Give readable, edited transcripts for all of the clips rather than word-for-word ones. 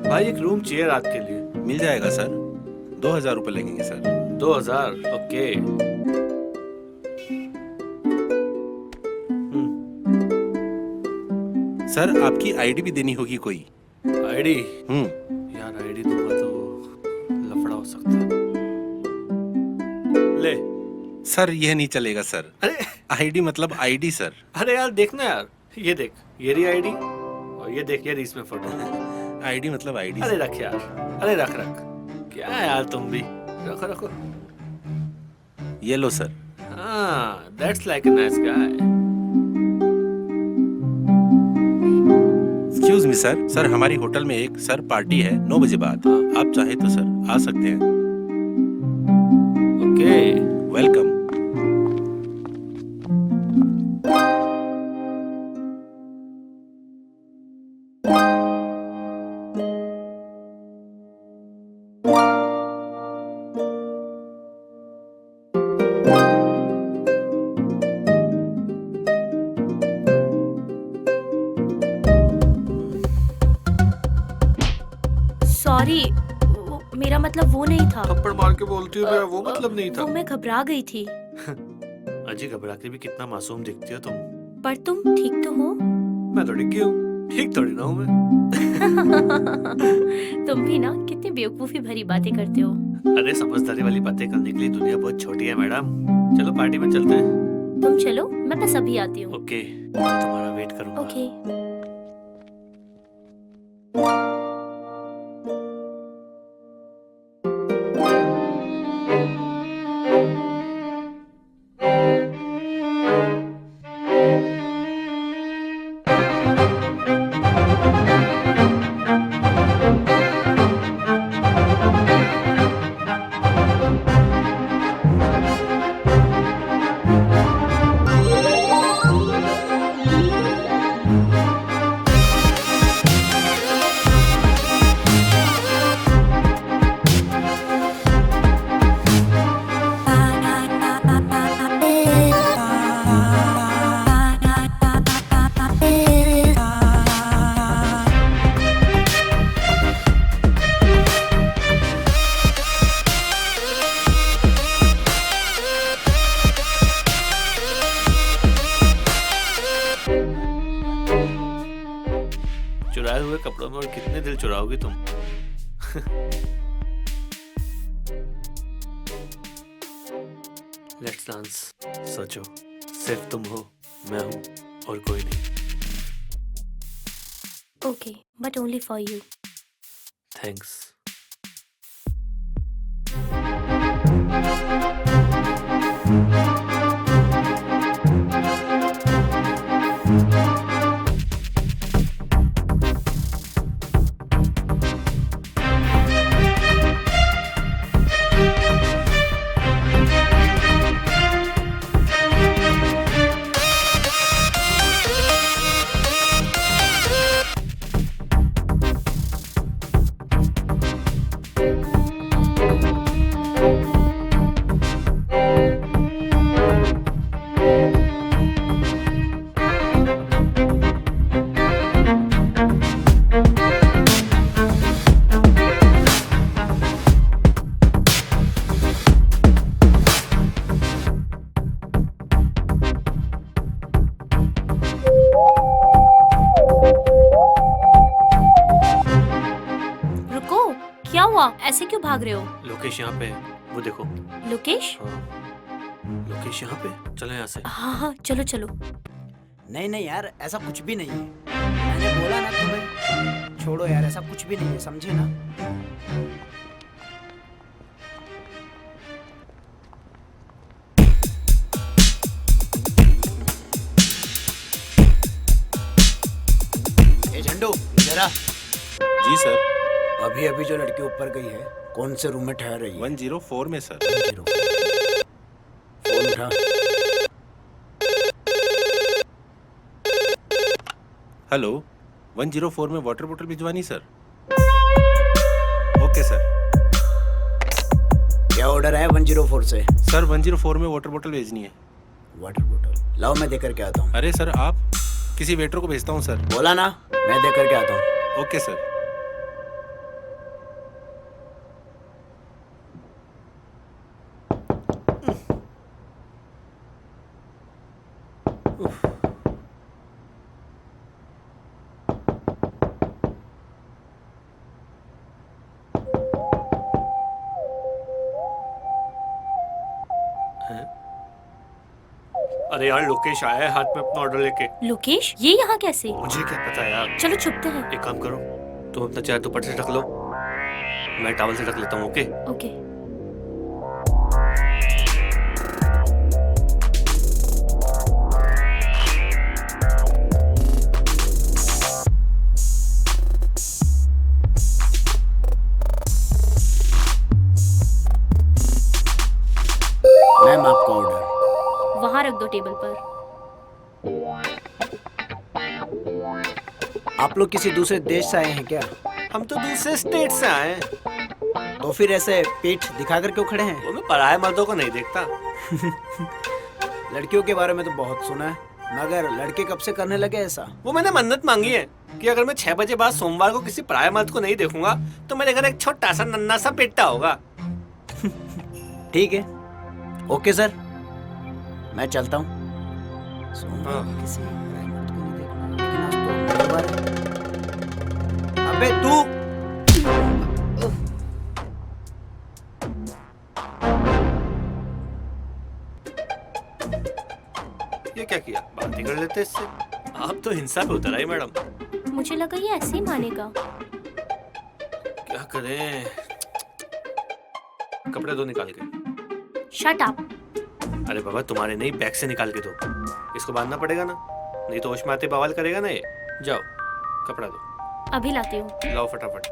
भाई एक रूम चाहिए रात के लिए। मिल जाएगा सर, 2000 रुपये लगेंगे सर। 2000? ओके। सर आपकी आईडी भी देनी होगी कोई। आईडी? हम्म। यार आईडी दूंगा तो लफड़ा हो सकता है। ले। सर यह नहीं चलेगा सर। अरे आईडी मतलब आईडी सर। अरे यार देखना यार, ये देख, ये रही आईडी, और ये देख, ये रही इसमें फोटो। आईडी मतलब आईडी। अरे रख यार, अरे रख रख, क्या है यार तुम भी, रखो रखो। ये लो सर। हाँ, that's like a nice guy. Excuse me sir, sir हमारी होटल में एक सर पार्टी है 9 बजे बाद। आप चाहे तो सर आ सकते हैं। ओके। वेलकम। सॉरी, मेरा मतलब वो नहीं था। थप्पड़ मार के बोलती हो, मेरा वो मतलब नहीं था। वो मैं घबरा गई थी। अजी घबरा के भी कितना मासूम दिखती हो तुम। पर तुम ठीक तो हो? मैं तो डिग्गी हूँ, ठीक थोड़ी ना हूँ मैं। तुम भी ना कितनी बेवकूफी भरी बातें करते हो। अरे समझदारी वाली बातें करने के लिए दुनिया बहुत छोटी है मैडम। चलो पार्टी में चलते हैं। तुम चलो, मैं बस अभी आती हूँ। ओके, मैं तुम्हारा वेट करूंगा। ओके। चुराए हुए कपड़ों में और कितने दिल चुराओगी तुम। Let's dance. सोचो, सिर्फ तुम हो, मैं हूँ और कोई नहीं। Okay, but only for you. Thanks. रुको, क्या हुआ? ऐसे क्यों भाग रहे हो? लोकेश यहाँ पे है, वो देखो। लोकेश? हाँ, लोकेश यहाँ पे। चलो यहाँ से। हाँ हाँ, चलो चलो। नहीं नहीं यार, ऐसा कुछ भी नहीं है। मैंने बोला ना तुम्हें, छोड़ो यार, ऐसा कुछ भी नहीं है, समझे ना। ए झंडू, इधर आ। जी सर। अभी अभी जो लड़की ऊपर गई है, कौन से रूम में ठहर रही है? 104 में सर। 104। फोन उठा। हेलो, 104 में वाटर बोतल भिजवानी सर। Okay sir. क्या ऑर्डर है 104 से? सर 104 में वाटर बोतल भेजनी है। वाटर बोतल लाओ, मैं देकर के आता हूँ। अरे सर, आप किसी वेटर को भेजता हूँ सर। बोला ना, मैं देकर के आता हूँ। Okay sir. अरे यार लोकेश आया है हाथ में अपना ऑर्डर लेके। लोकेश ये यहाँ कैसे? मुझे क्या पता यार। चलो छुपते हैं। एक काम करो, तुम अपना चेहरा दुपट्टे से ढक लो, मैं टॉवल से ढक लेता हूँ। Okay okay. मैम आपका ऑर्डर। वहाँ रख दो टेबल पर। आप लोग किसी दूसरे देश से आए हैं क्या? हम तो दूसरे स्टेट से आए हैं। तो फिर ऐसे पीठ दिखाकर क्यों खड़े हैं? वो मैं पराये मर्दों को नहीं देखता। लड़कियों के बारे में तो बहुत सुना है, मगर लड़के कब से करने लगे ऐसा? वो मैंने मन्नत मांगी है कि अगर मैं 6 बजे बाद सोमवार को किसी पराये मर्द को नहीं देखूंगा तो मेरे घर एक छोटा सा नन्ना सा बेटा होगा। ठीक है, ओके सर, मैं चलता हूँ। सोमवार को किसी पराये मर्द को नहीं देखना, लेकिन आज तो मंगलवार है। अबे तू! ये क्या किया? बात ही कर लेते इससे। आप तो हिंसा पे उतर आई मैडम। मुझे लगा ये ऐसे ही मानेगा। क्या करें? कपड़े दो निकाल के। Shut up. अरे बाबा तुम्हारे नहीं, बैग से निकाल के दो। इसको बांधना पड़ेगा ना, नहीं तो होश में आते बवाल करेगा ना ये। जाओ कपड़ा दो। अभी लाती हूँ। लाओ फटाफट।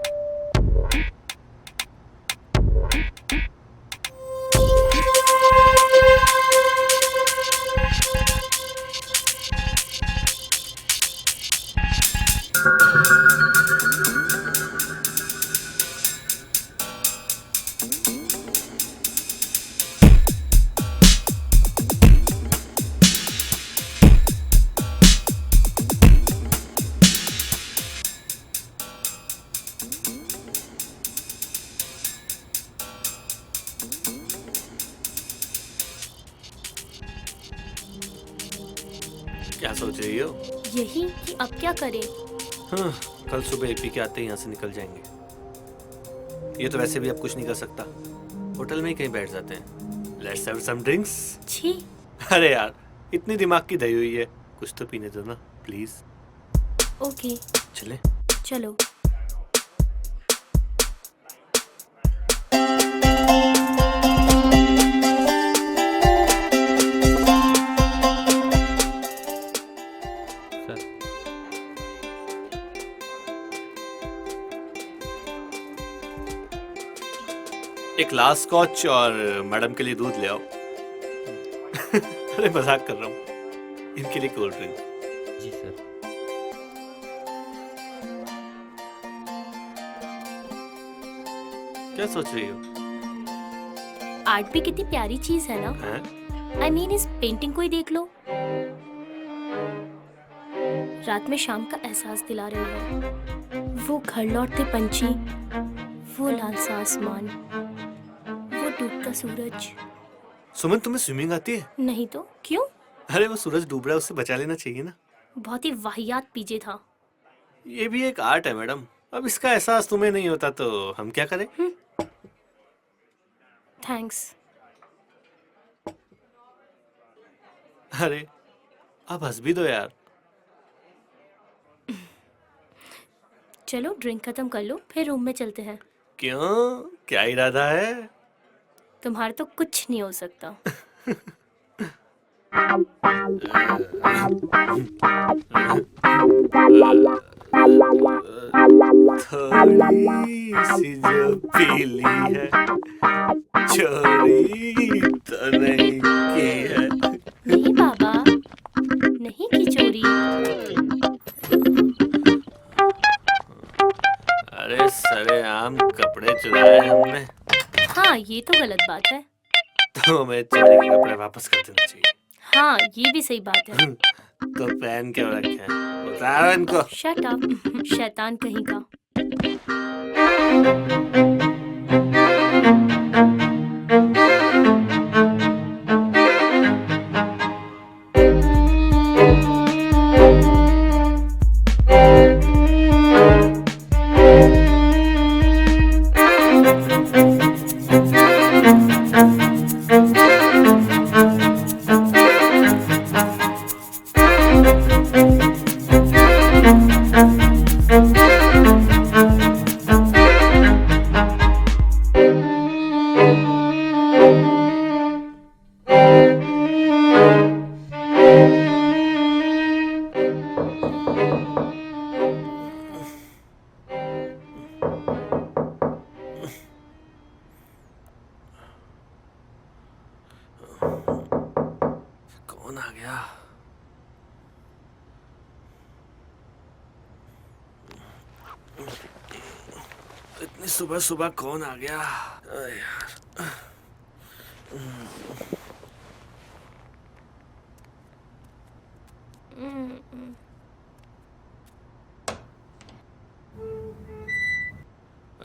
क्या सोच रही हो? यही कि अब क्या करें। हाँ, कल सुबह एपी के आते ही यहाँ से निकल जाएंगे। ये तो वैसे भी अब कुछ नहीं कर सकता, होटल में ही कहीं बैठ जाते हैं। Let's have some drinks. छी। अरे यार इतनी दिमाग की दही हुई है, कुछ तो पीने दो ना प्लीज। ओके चले। चलो। एक ग्लास स्कॉच और मैडम के लिए दूध ले आओ। अरे मजाक कर रहा हूँ, इनके लिए कोल्ड ड्रिंक। जी सर। क्या सोच रही हो? आर्ट भी कितनी प्यारी चीज है ना। हैं? आई मीन इस पेंटिंग को ही देख लो। रात में शाम का एहसास दिला रही है। वो घर लौटते पंछी, वो लाल सा आसमान, वो डूबता सूरज। सुमन तुम्हें स्विमिंग आती है? नहीं तो क्यों? अरे वो सूरज डूब रहा है, उससे बचा लेना चाहिए ना। बहुत ही वाहियात पीजे था। ये भी एक आर्ट है मैडम, अब इसका एहसास तुम्हें नहीं होता तो हम क्या करें? थैंक्स। अरे अब हंस भी दो यार। चलो ड्रिंक खत्म कर लो, फिर रूम में चलते हैं। क्यों, क्या इरादा है? तुम्हारा तो कुछ नहीं हो सकता। थोड़ी सी जो पीली है, चोरी तो नहीं की है। नहीं बाबा, नहीं की चोरी। अरे सरेआम कपड़े चुराए हमने, हाँ ये तो गलत बात है। तो हमें चोरी के कपड़े वापस कर देना चाहिए। हाँ ये भी सही बात है। तो पहन क्यों रखे हैं? उतारो इनको। शट अप, शैतान कहीं का। कौन आ गया? इतनी सुबह सुबह कौन आ गया? अरे यार।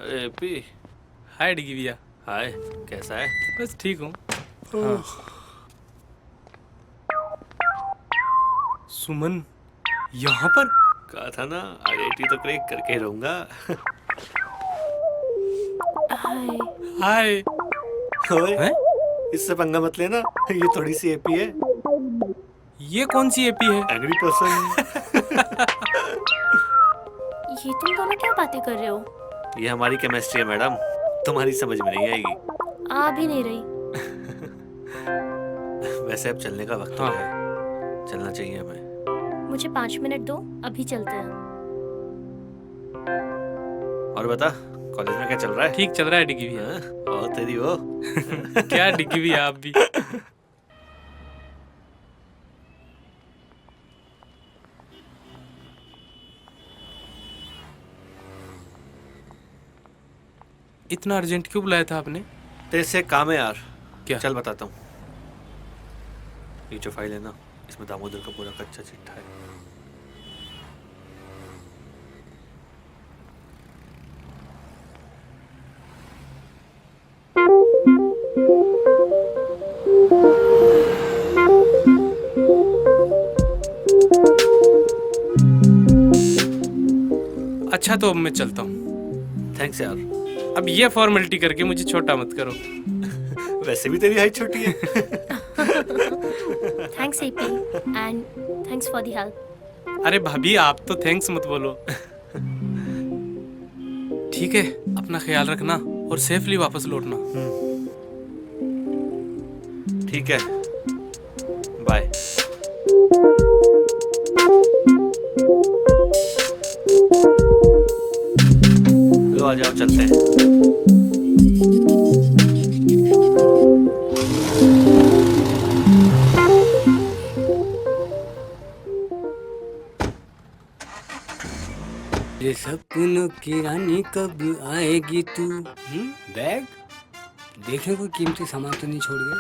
अरे एपी। हाय डिगी भैया। हाय, कैसा है? बस ठीक हूँ। सुमन यहाँ पर? कहा था ना, आईआईटी तो क्रैक करके ही रहूंगा। हाय। हाय। ओए, हैं? इससे पंगा मत लेना, ये थोड़ी सी एपी है। ये कौन सी एपी है? Angry person. ये तुम दोनों क्या बातें कर रहे हो? ये हमारी केमिस्ट्री है मैडम, तुम्हारी समझ में नहीं आएगी। आ भी नहीं रही। वैसे अब चलने का वक्त हो हाँ। गया है, चलना चाहिए हमें। मुझे 5 मिनट दो, अभी चलते हैं। और बता, कॉलेज में क्या चल रहा है? ठीक चल रहा है डिगी भैया। हाँ? और तेरी वो क्या डिगी भैया आप भी? इतना अर्जेंट क्यों बुलाया था आपने? तेरे से काम है यार। क्या? चल बताता हूँ। ये जो फाइल है ना, इसमें दामोदर का पूरा कच्चा चिट्ठा है। अच्छा तो अब मैं चलता हूँ। थैंक्स यार। अब ये फॉर्मेलिटी करके मुझे छोटा मत करो। वैसे भी तेरी हाइट छोटी है। Thanks AP and thanks for the help. अरे भाभी आप तो थैंक्स मत बोलो। ठीक है, अपना ख्याल रखना और सेफली वापस लौटना। ठीक है, बाय। लो आ जाओ, चलते हैं। ये सपनों की रानी कब आएगी तू? बैग देखे कोई कीमती सामान तो नहीं छोड़ गया?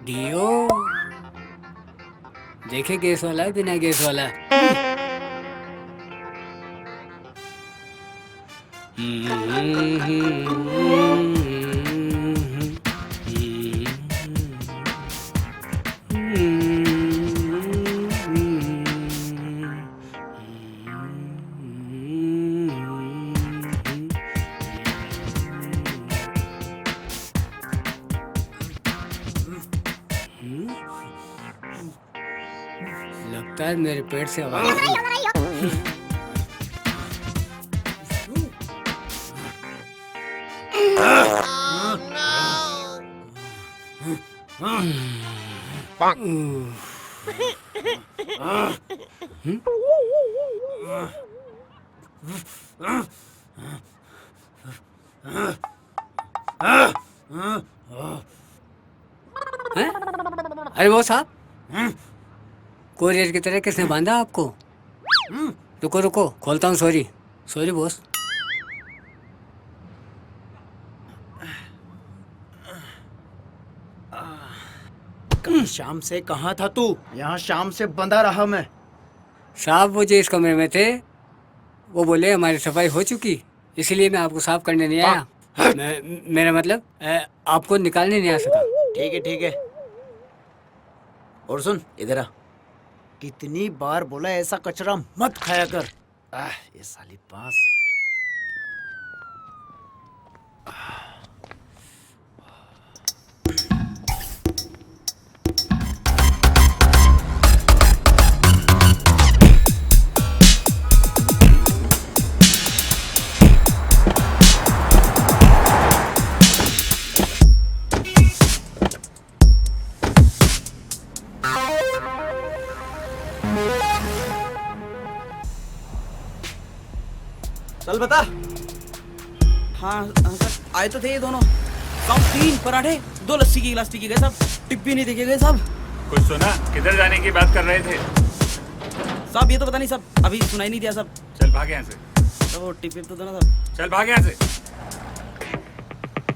डियो देखे गैस वाला है बिना गैस वाला? लगता है मेरे पेट से आवाज आ रही है। हैं? अरे वो साहब, कोरियर की तरह किसने बांधा आपको? रुको रुको, खोलता हूँ। Sorry sorry boss. कल शाम से कहाँ था तू? यहाँ शाम से बंधा रहा मैं। साहब वो जो इस कमरे में थे वो बोले हमारी सफाई हो चुकी, इसलिए मैं आपको साफ करने नहीं आया। मेरा मतलब आपको निकालने नहीं आ सका। ठीक है ठीक है। और सुन, इधर आ। कितनी बार बोला ऐसा कचरा मत खाया कर। ये साली पास। चल बता। हाँ सर, आए तो थे ये दोनों साहब। 3 पराठे, 2 लस्सी की गिलास टिकी गए साहब। टिप भी नहीं देखे गए साहब। कुछ सुना? किधर जाने की बात कर रहे थे? साहब ये तो पता नहीं साहब, अभी सुनाई नहीं दिया साहब। चल भाग यहाँ से। तो वो टिप तो दो ना साहब। चल भाग यहाँ से।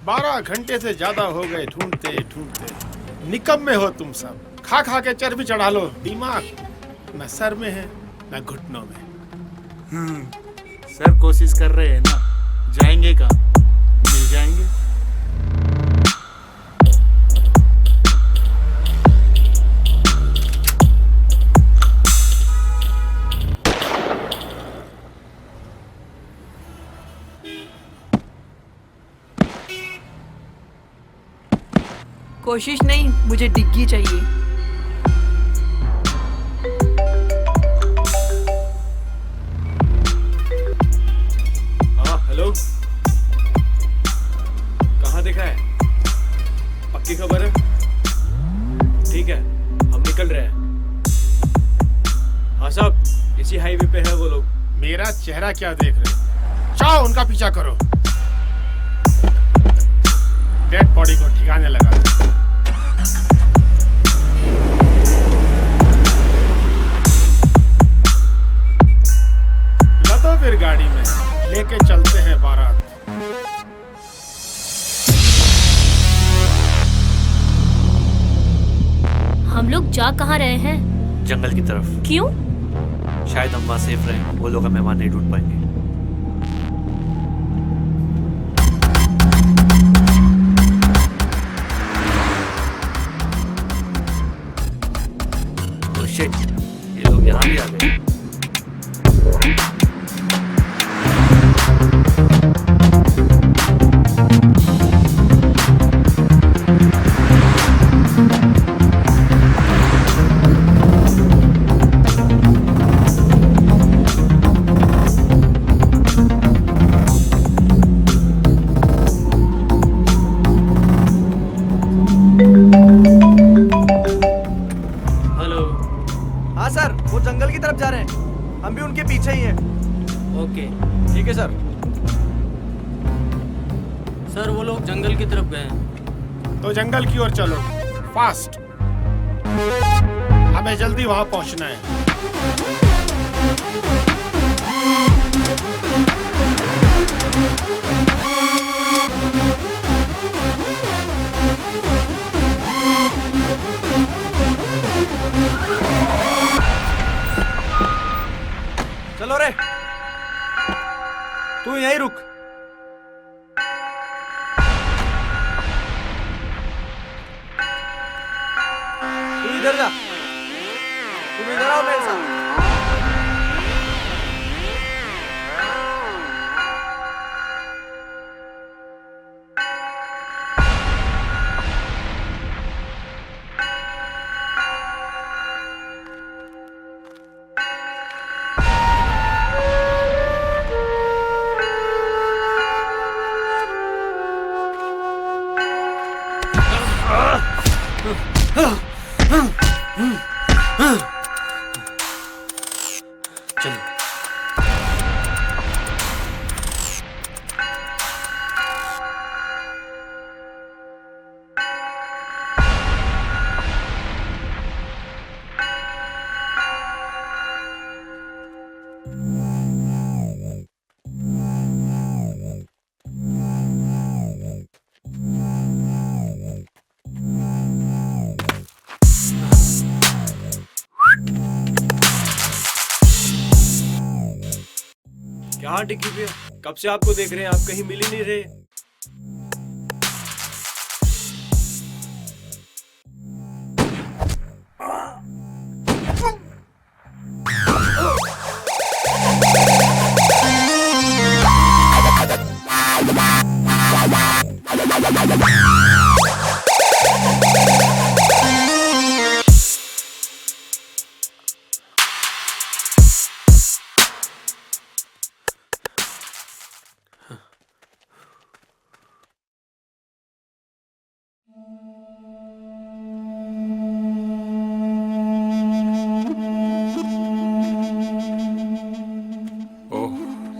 12 घंटे से ज्यादा हो गए ढूंढते ढूंढते। निकम्मे हो तुम सब। खा खा के चर्बी चढ़ा लो। दिमाग न सर में है न घुटनों में। सर कोशिश कर रहे हैं ना, जाएंगे कहाँ? मिल जाएंगे। कोशिश नहीं, मुझे डिग्गी चाहिए। हाँ हेलो, कहाँ देखा है? पक्की खबर है? ठीक है, हम निकल रहे हैं। हाँ साहब, इसी हाईवे पे है वो लोग। मेरा चेहरा क्या देख रहे हो? जाओ उनका पीछा करो। डेड बॉडी को ठिकाने लगा दो। लदो फिर गाड़ी में, लेके चलते हैं बारात। हम लोग जा कहाँ रहे हैं? जंगल की तरफ। क्यों? शायद हम वहाँ सेफ रहें, वो लोग हमें वहाँ नहीं ढूंढ पाएंगे। ओह शिट, ये लोग यहाँ भी आ गए। हेलो। हाँ सर, वो जंगल की तरफ जा रहे हैं। हम भी उनके पीछे ही हैं। ओके, ठीक है सर। सर वो लोग जंगल की तरफ गए हैं। तो जंगल की ओर चलो, फास्ट। हमें जल्दी वहां पहुंचना है। चलो रे, तू यहीं रुक। तू इधर जा। तुम इधर आओ मेरे साथ। चलो। क्या डिग्गी पे? कब से आपको देख रहे हैं, आप कहीं मिल ही नहीं रहे। ओह,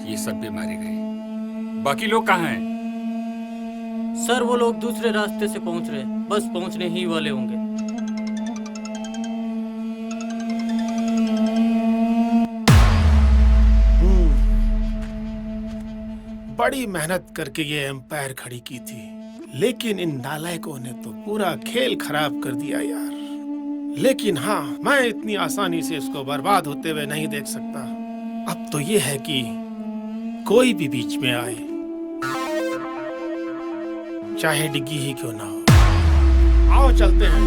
ये सब भी मारी गई। बाकी लोग कहाँ हैं? सर वो लोग दूसरे रास्ते से पहुंच रहे हैं, बस पहुंचने ही वाले होंगे। बड़ी मेहनत करके ये एम्पायर खड़ी की थी, लेकिन इन नालायकों ने तो पूरा खेल खराब कर दिया यार। लेकिन हाँ, मैं इतनी आसानी से इसको बर्बाद होते हुए नहीं देख सकता। अब तो ये है कि कोई भी बीच में आए, चाहे डिग्गी ही क्यों ना हो। आओ चलते हैं।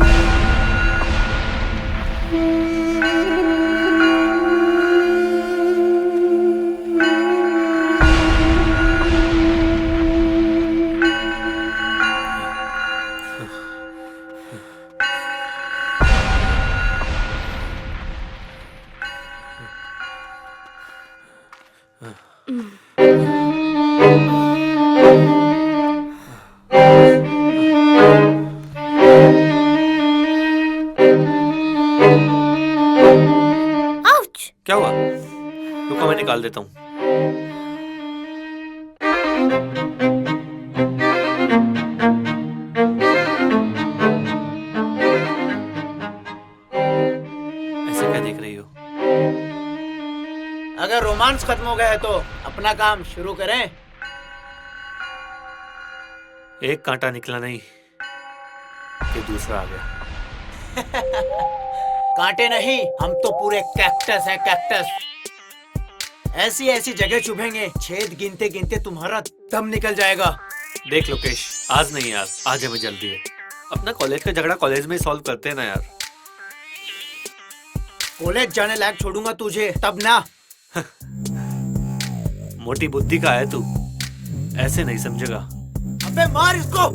क्या हुआ? रुको, मैं निकाल देता हूँ। ऐसे क्या देख रही हो? अगर रोमांस खत्म हो गया है तो अपना काम शुरू करें। एक कांटा निकला नहीं कि दूसरा आ गया। कांटे नहीं, हम तो पूरे कैक्टस हैं, कैक्टस। ऐसी ऐसी जगह चुभेंगे, छेद गिनते गिनते तुम्हारा दम निकल जाएगा। देख लोकेश, आज नहीं यार, आज हमें जल्दी है। अपना कॉलेज का झगड़ा कॉलेज में ही सॉल्व करते हैं ना यार। कॉलेज जाने लायक छोड़ूंगा तुझे तब ना। मोटी बुद्धि का है तू, ऐसे नहीं समझेगा। अबे मार इसको।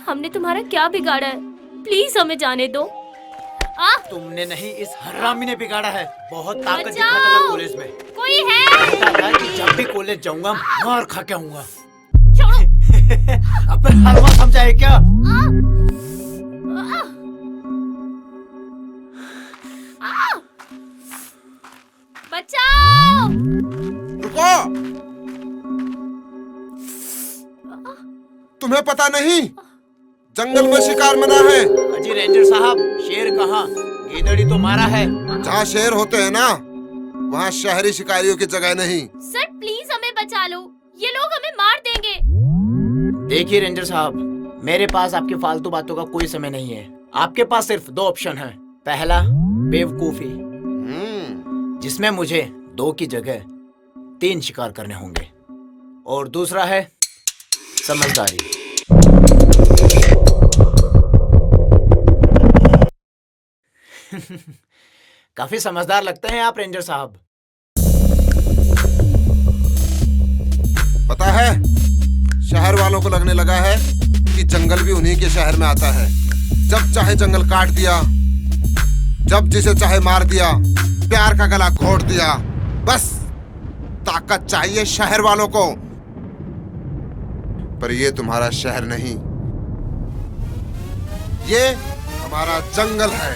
हमने तुम्हारा क्या बिगाड़ा है? प्लीज हमें जाने दो। तुमने नहीं, इस हरामी ने बिगाड़ा है। बहुत ताकत बचाओ! दिखाता था कॉलेज में। कोई है? कहता था कि जब भी कॉलेज जाऊंगा मार खा के आऊंगा। छोड़ो। अब हलवा समझा है क्या? बचाओ! रुको! तुम्हें पता नहीं जंगल में शिकार मना है। अजी रेंजर साहब, शेर कहाँ? गीदड़ी तो मारा है। जहाँ शेर होते हैं ना, वहाँ शहरी शिकारियों की जगह नहीं। सर प्लीज हमें बचा लो, ये लोग हमें मार देंगे। देखिए रेंजर साहब, मेरे पास आपकी फालतू बातों का कोई समय नहीं है। आपके पास सिर्फ दो ऑप्शन हैं। पहला बेवकूफी, जिसमें मुझे 2 की जगह 3 शिकार करने होंगे, और दूसरा है समझदारी। काफी समझदार लगते हैं आप रेंजर साहब। पता है, शहर वालों को लगने लगा है कि जंगल भी उन्हीं के शहर में आता है। जब चाहे जंगल काट दिया, जब जिसे चाहे मार दिया, प्यार का गला घोट दिया। बस ताकत चाहिए शहर वालों को, पर ये तुम्हारा शहर नहीं, ये हमारा जंगल है।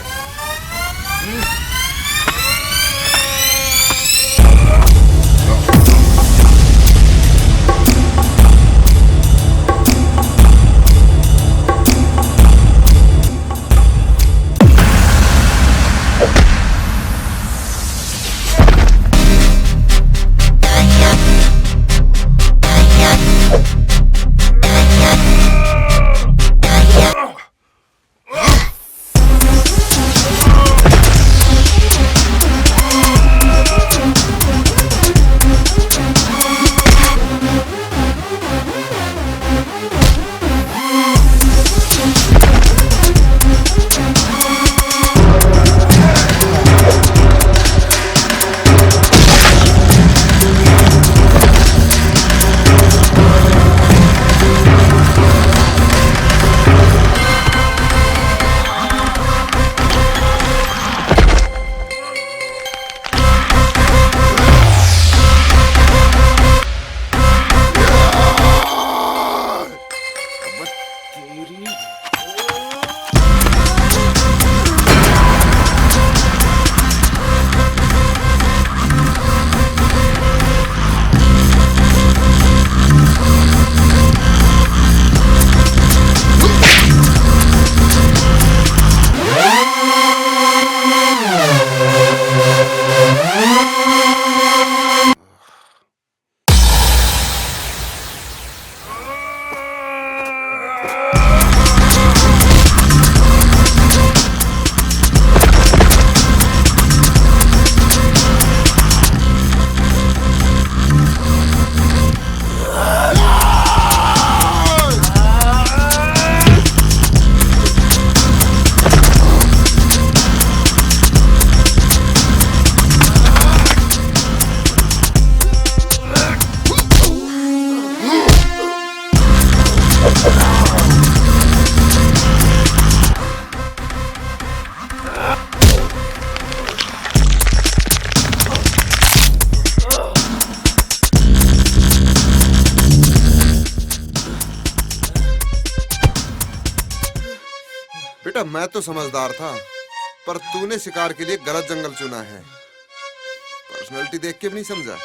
बेटा मैं तो समझदार था, पर तूने शिकार के लिए गलत जंगल चुना है। पर्सनालिटी देख के भी नहीं समझा।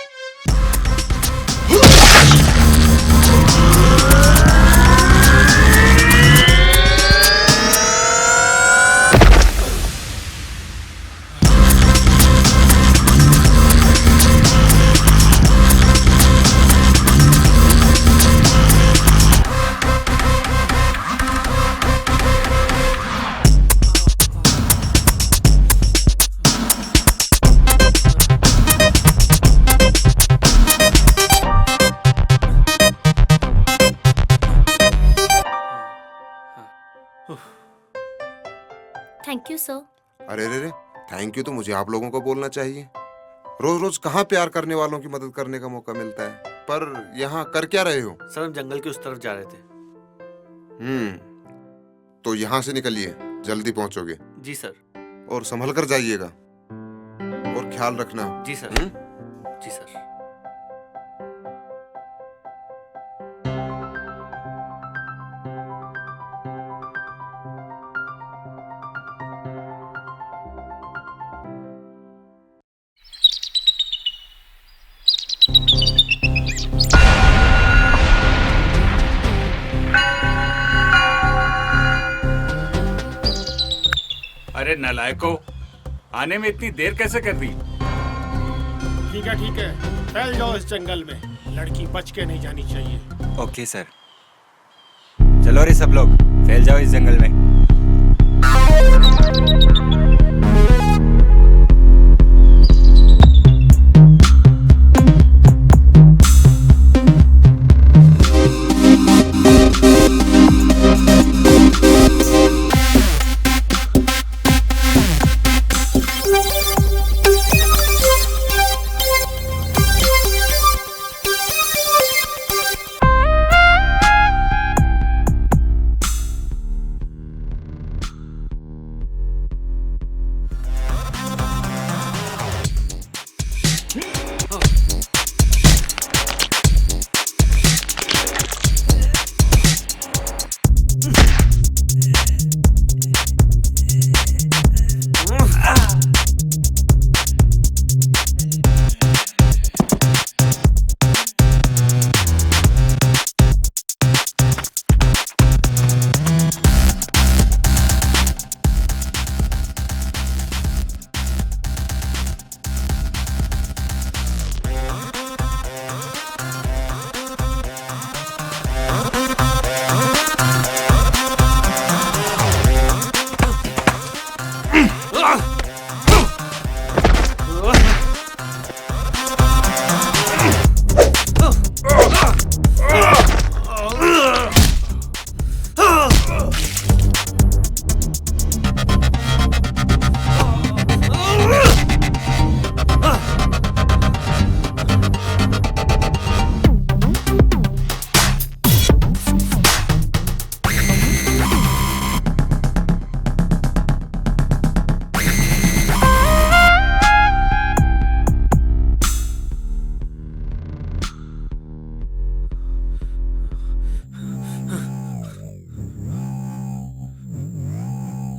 Thank you sir. अरे रे रे, थैंक यू तो मुझे आप लोगों को बोलना चाहिए। रोज रोज कहाँ प्यार करने वालों की मदद करने का मौका मिलता है। पर यहाँ कर क्या रहे हो? सर हम जंगल के उस तरफ जा रहे थे। तो यहाँ से निकलिए, जल्दी पहुंचोगे। जी सर। और संभल कर जाइएगा और ख्याल रखना। जी सर। जी सर। अरे नालायको, आने में इतनी देर कैसे कर दी? ठीक है, फैल जाओ इस जंगल में। लड़की बच के नहीं जानी चाहिए। Okay sir. चलो रे सब लोग, फैल जाओ इस जंगल में।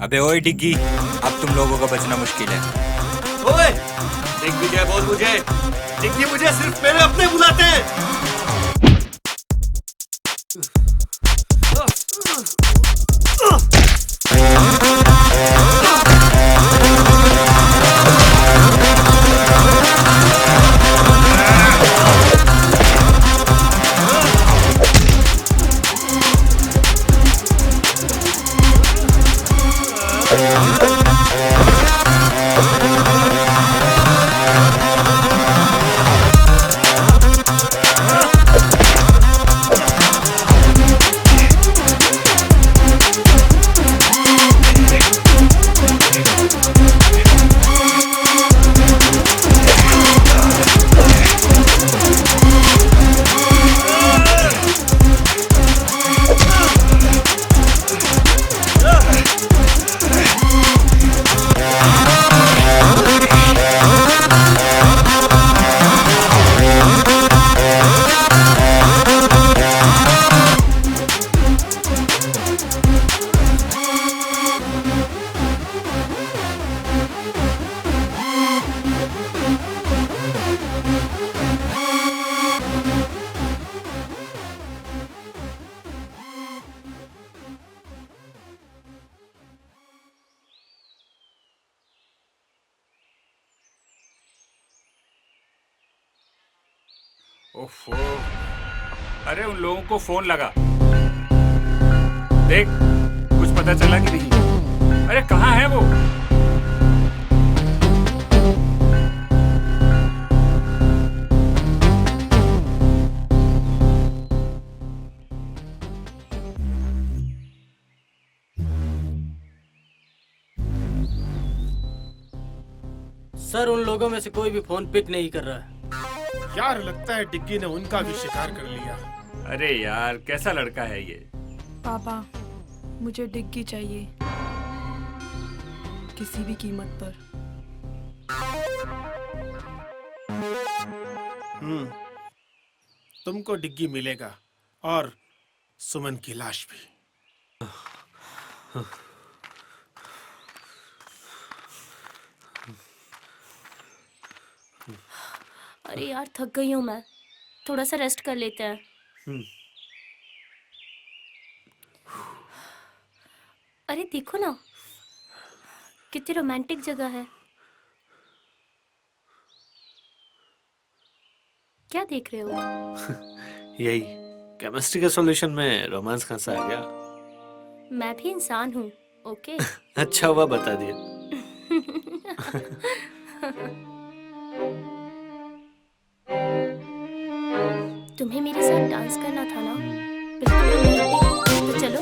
अबे ओए डिग्गी, अब तुम लोगों का बचना मुश्किल है। ओए दिग्विजय बोल मुझे, डिग्गी मुझे सिर्फ मेरे अपने बुलाते हैं। ओफो, अरे उन लोगों को फोन लगा, देख कुछ पता चला कि नहीं? अरे कहाँ है वो? सर उन लोगों में से कोई भी फोन पिक नहीं कर रहा है। यार लगता है डिग्गी ने उनका भी शिकार कर लिया। अरे यार कैसा लड़का है ये। पापा मुझे डिग्गी चाहिए, किसी भी कीमत पर। तुमको डिग्गी मिलेगा और सुमन की लाश भी। अरे यार थक गई हूँ मैं, थोड़ा सा रेस्ट कर लेते हैं। अरे देखो ना कितनी रोमांटिक जगह है। क्या देख रहे हो? यही केमिस्ट्री के सॉल्यूशन में रोमांस कहाँ से आ गया? मैं भी इंसान हूँ, ओके? अच्छा हुआ बता दिया। तुम्हें मेरे साथ डांस करना था ना? बिल्कुल, तो चलो।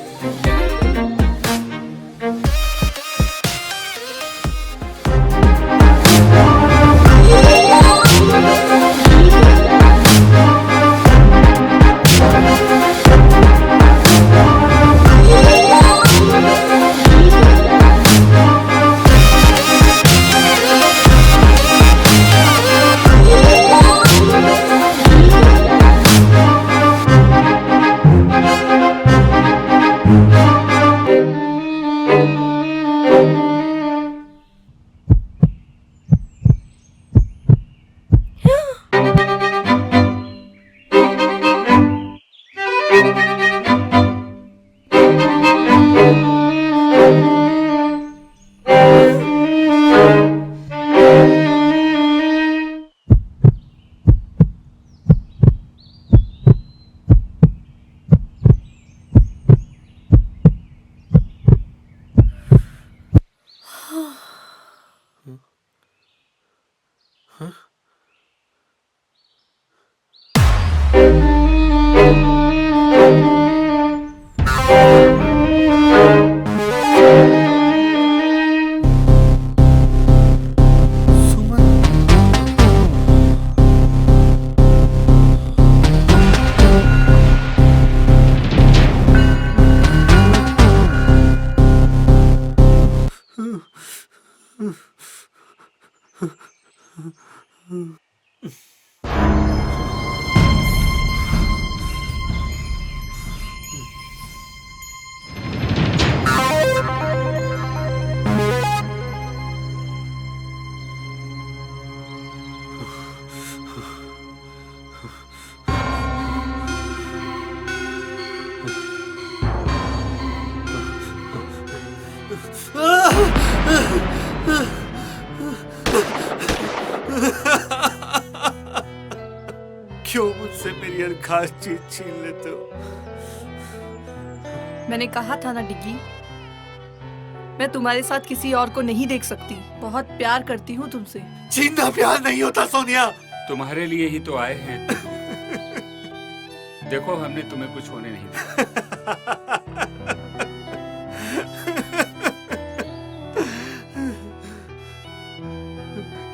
हर खास चीज छीन लेते हो। मैंने कहा था ना डिग्गी, मैं तुम्हारे साथ किसी और को नहीं देख सकती। बहुत प्यार करती हूँ तुमसे। छीनना प्यार नहीं होता सोनिया। तुम्हारे लिए ही तो आए हैं। देखो हमने तुम्हें कुछ होने नहीं दिया।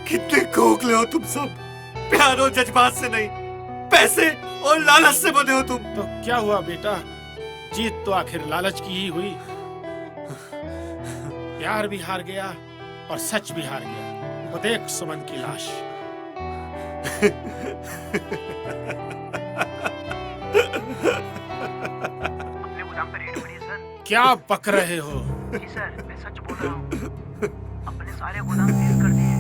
कितने खोखले हो तुम सब। प्यार और जज्बात से नहीं, पैसे और लालच से बने हो तुम। तो क्या हुआ बेटा, जीत तो आखिर लालच की ही हुई। प्यार भी हार गया और सच भी हार गया। वो देख सुमन की लाश। क्या बक रहे हो? जी सर, मैं सच बोल रहा हूँ। अपने सारे गोदाम सील कर दिए।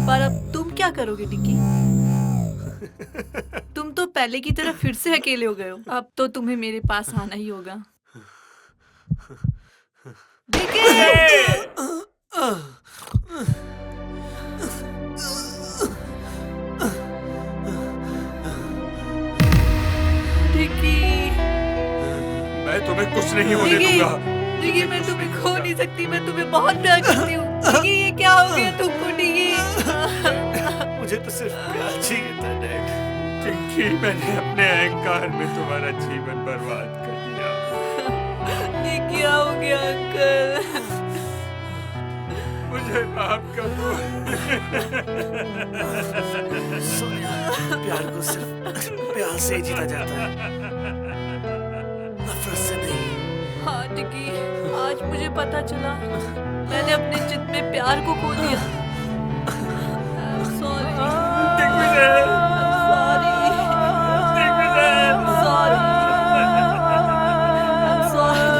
पर अब तुम क्या करोगे डिग्गी? तुम तो पहले की तरह फिर से अकेले हो गए हो। अब तो तुम्हें मेरे पास आना ही होगा। डिग्गी, मैं तुम्हें कुछ नहीं होने दूंगा। डिग्गी, मैं तुम्हें खो नहीं सकती। मैं तुम्हें बहुत प्यार करती हूँ। डिग्गी, ये क्या हो गया तुमको डिग्गी? मुझे तो सिर्फ प्यार चाहिए था डैड। चिंकी, मैंने अपने अहंकार में तुम्हारा जीवन बर्बाद कर दिया। ये क्या हो गया अंकल? मुझे माफ कर दो। सोनिया, प्यार को सिर्फ प्यार से ही जीता जाता है, नफरत से नहीं। हाँ डिग्गी, आज मुझे पता चला मैंने अपने चित में प्यार को खो दिया। I'm sorry. Digvijay, I'm sorry. I'm sorry.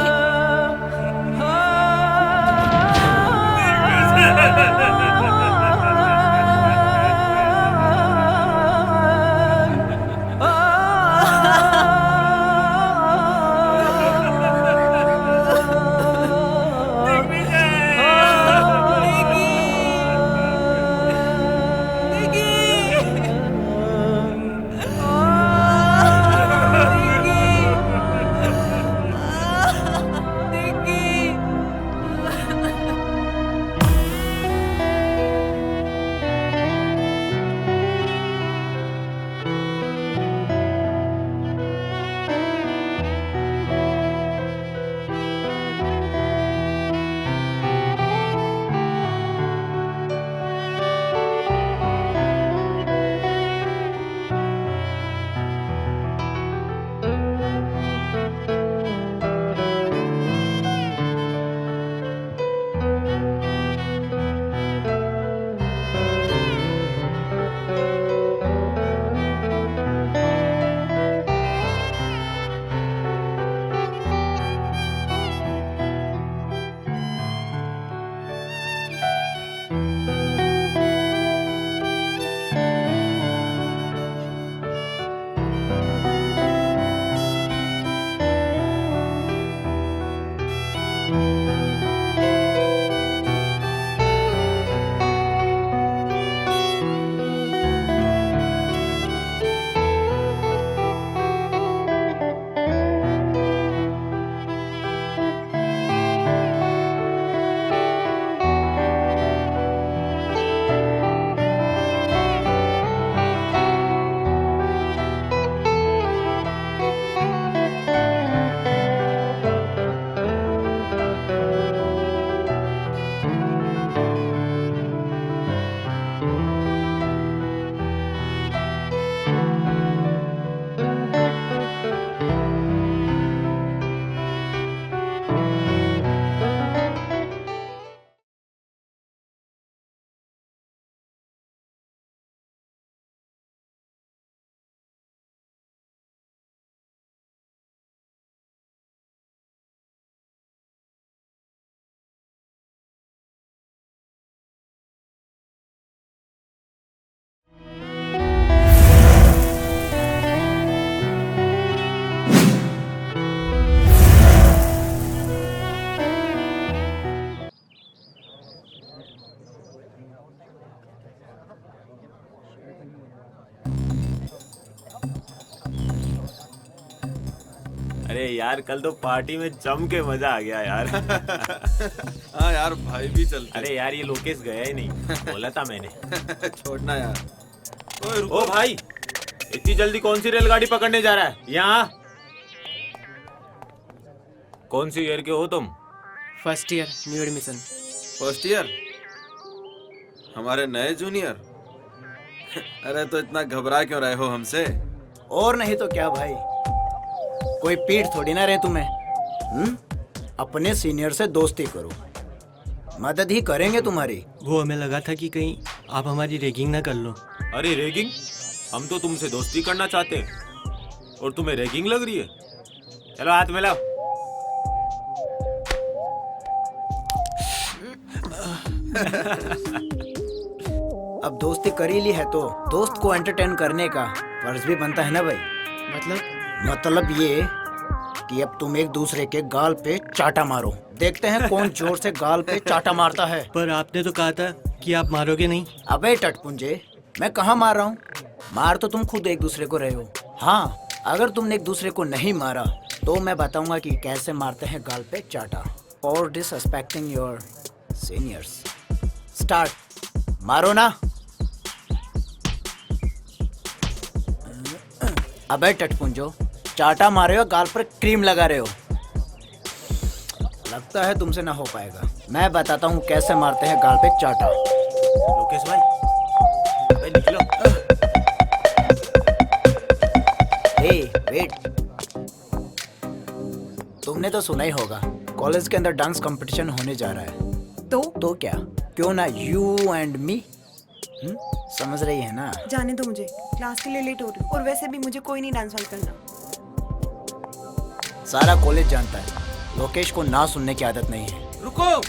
अरे यार कल तो पार्टी में जम के मजा आ गया यार। हाँ यार भाई भी चलते। अरे यार ये लोकेश गया ही नहीं, बोला था मैंने। छोड़ना यार। ओ भाई इतनी जल्दी कौन सी रेलगाड़ी पकड़ने जा रहा है? यहाँ कौन सी ईयर के हो तुम? First year new admission. First year? हमारे नए जूनियर? अरे तो इतना घबरा क्यों रहे हो हमसे? और नहीं तो क्या भाई, कोई पीठ थोड़ी ना रहे तुम्हें। अपने सीनियर से दोस्ती करो, मदद ही करेंगे तुम्हारी। वो हमें लगा था कि कहीं आप हमारी रैगिंग ना कर लो। अरे रैगिंग? हम तो तुमसे दोस्ती करना चाहते हैं और तुम्हें रैगिंग लग रही है? चलो हाथ मिलाओ। अब दोस्ती कर ही ली है तो दोस्त को एंटरटेन करने का फर्ज भी बनता है ना भाई। मतलब ये कि अब तुम एक दूसरे के गाल पे चाटा मारो, देखते हैं कौन जोर से गाल पे चाटा मारता है। पर आपने तो कहा था कि आप मारोगे नहीं। अबे टटपुंजे, मैं कहाँ मार रहा हूँ? मार तो तुम खुद एक दूसरे को रहे हो। हाँ, अगर तुमने एक दूसरे को नहीं मारा तो मैं बताऊंगा कि कैसे मारते हैं गाल पे चाटा। और डिसरिस्पेक्टिंग योर सीनियर्स। स्टार्ट। मारो ना। अबे टटपुंजो, चाटा मारे हो, गाल पर क्रीम लगा रहे हो। लगता है तुमसे ना हो पाएगा। मैं बताता हूँ कैसे मारते हैं गाल पे चाटा। लोकेश भाई, भाई निकलो। हे वेट, तुमने तो सुना ही होगा कॉलेज के अंदर डांस कंपटीशन होने जा रहा है। तो क्या, क्यों ना यू एंड मी? समझ रही है ना? जाने दो मुझे, क्लास के लिए लेट हो रही हूँ और वैसे भी मुझे कोई नहीं डांस वांस करना। सारा कॉलेज जानता है लोकेश को ना सुनने की आदत नहीं है। रुको।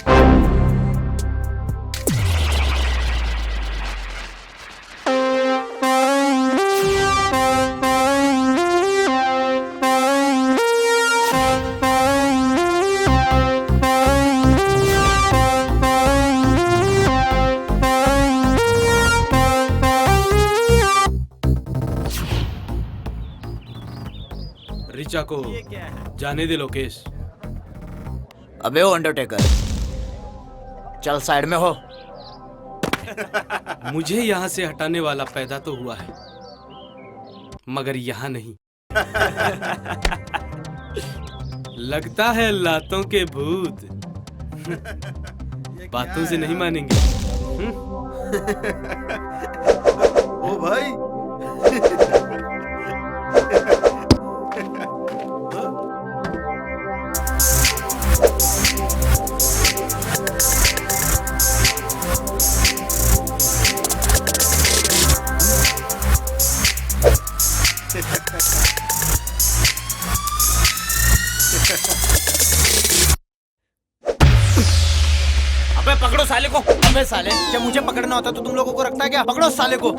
रिचा को जाने दे लोकेश। अबे ओ अंडरटेकर, चल साइड में हो। मुझे यहाँ से हटाने वाला पैदा तो हुआ है, मगर यहाँ नहीं। लगता है लातों के भूत बातों से नहीं मानेंगे। ओ भाई। अबे पकड़ो साले को। अबे साले, जब मुझे पकड़ना होता तो तुम लोगों को रखता क्या? पकड़ो साले को।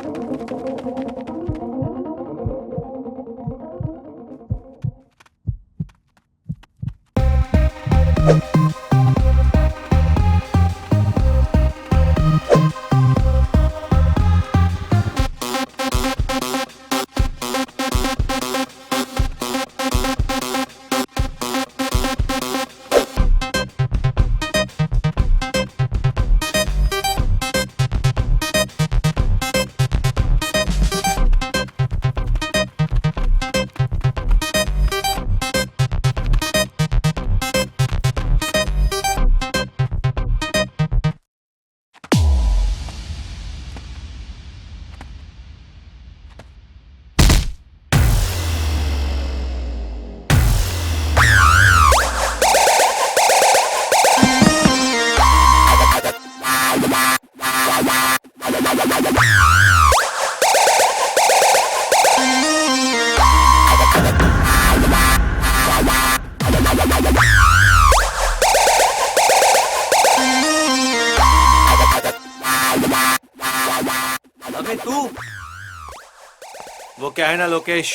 वो क्या है ना लोकेश,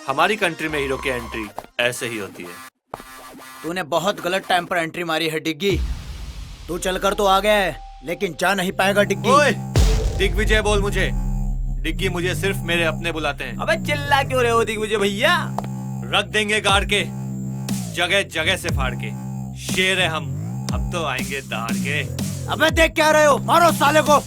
हमारी कंट्री में हीरो की एंट्री ऐसे ही होती है। तूने बहुत गलत टाइम पर एंट्री मारी है डिग्गी। तू चलकर तो आ गया है लेकिन जा नहीं पाएगा डिग्गी। ओए, दिग्विजय बोल मुझे। डिग्गी मुझे सिर्फ मेरे अपने बुलाते हैं। अबे चिल्ला क्यों रहे हो दिग्विजय भैया? रख देंगे गाड़ के, जगह जगह से फाड़ के। शेर है हम, अब तो आएंगे दहाड़ के। अबे देख क्या रहे हो, मारो साले को।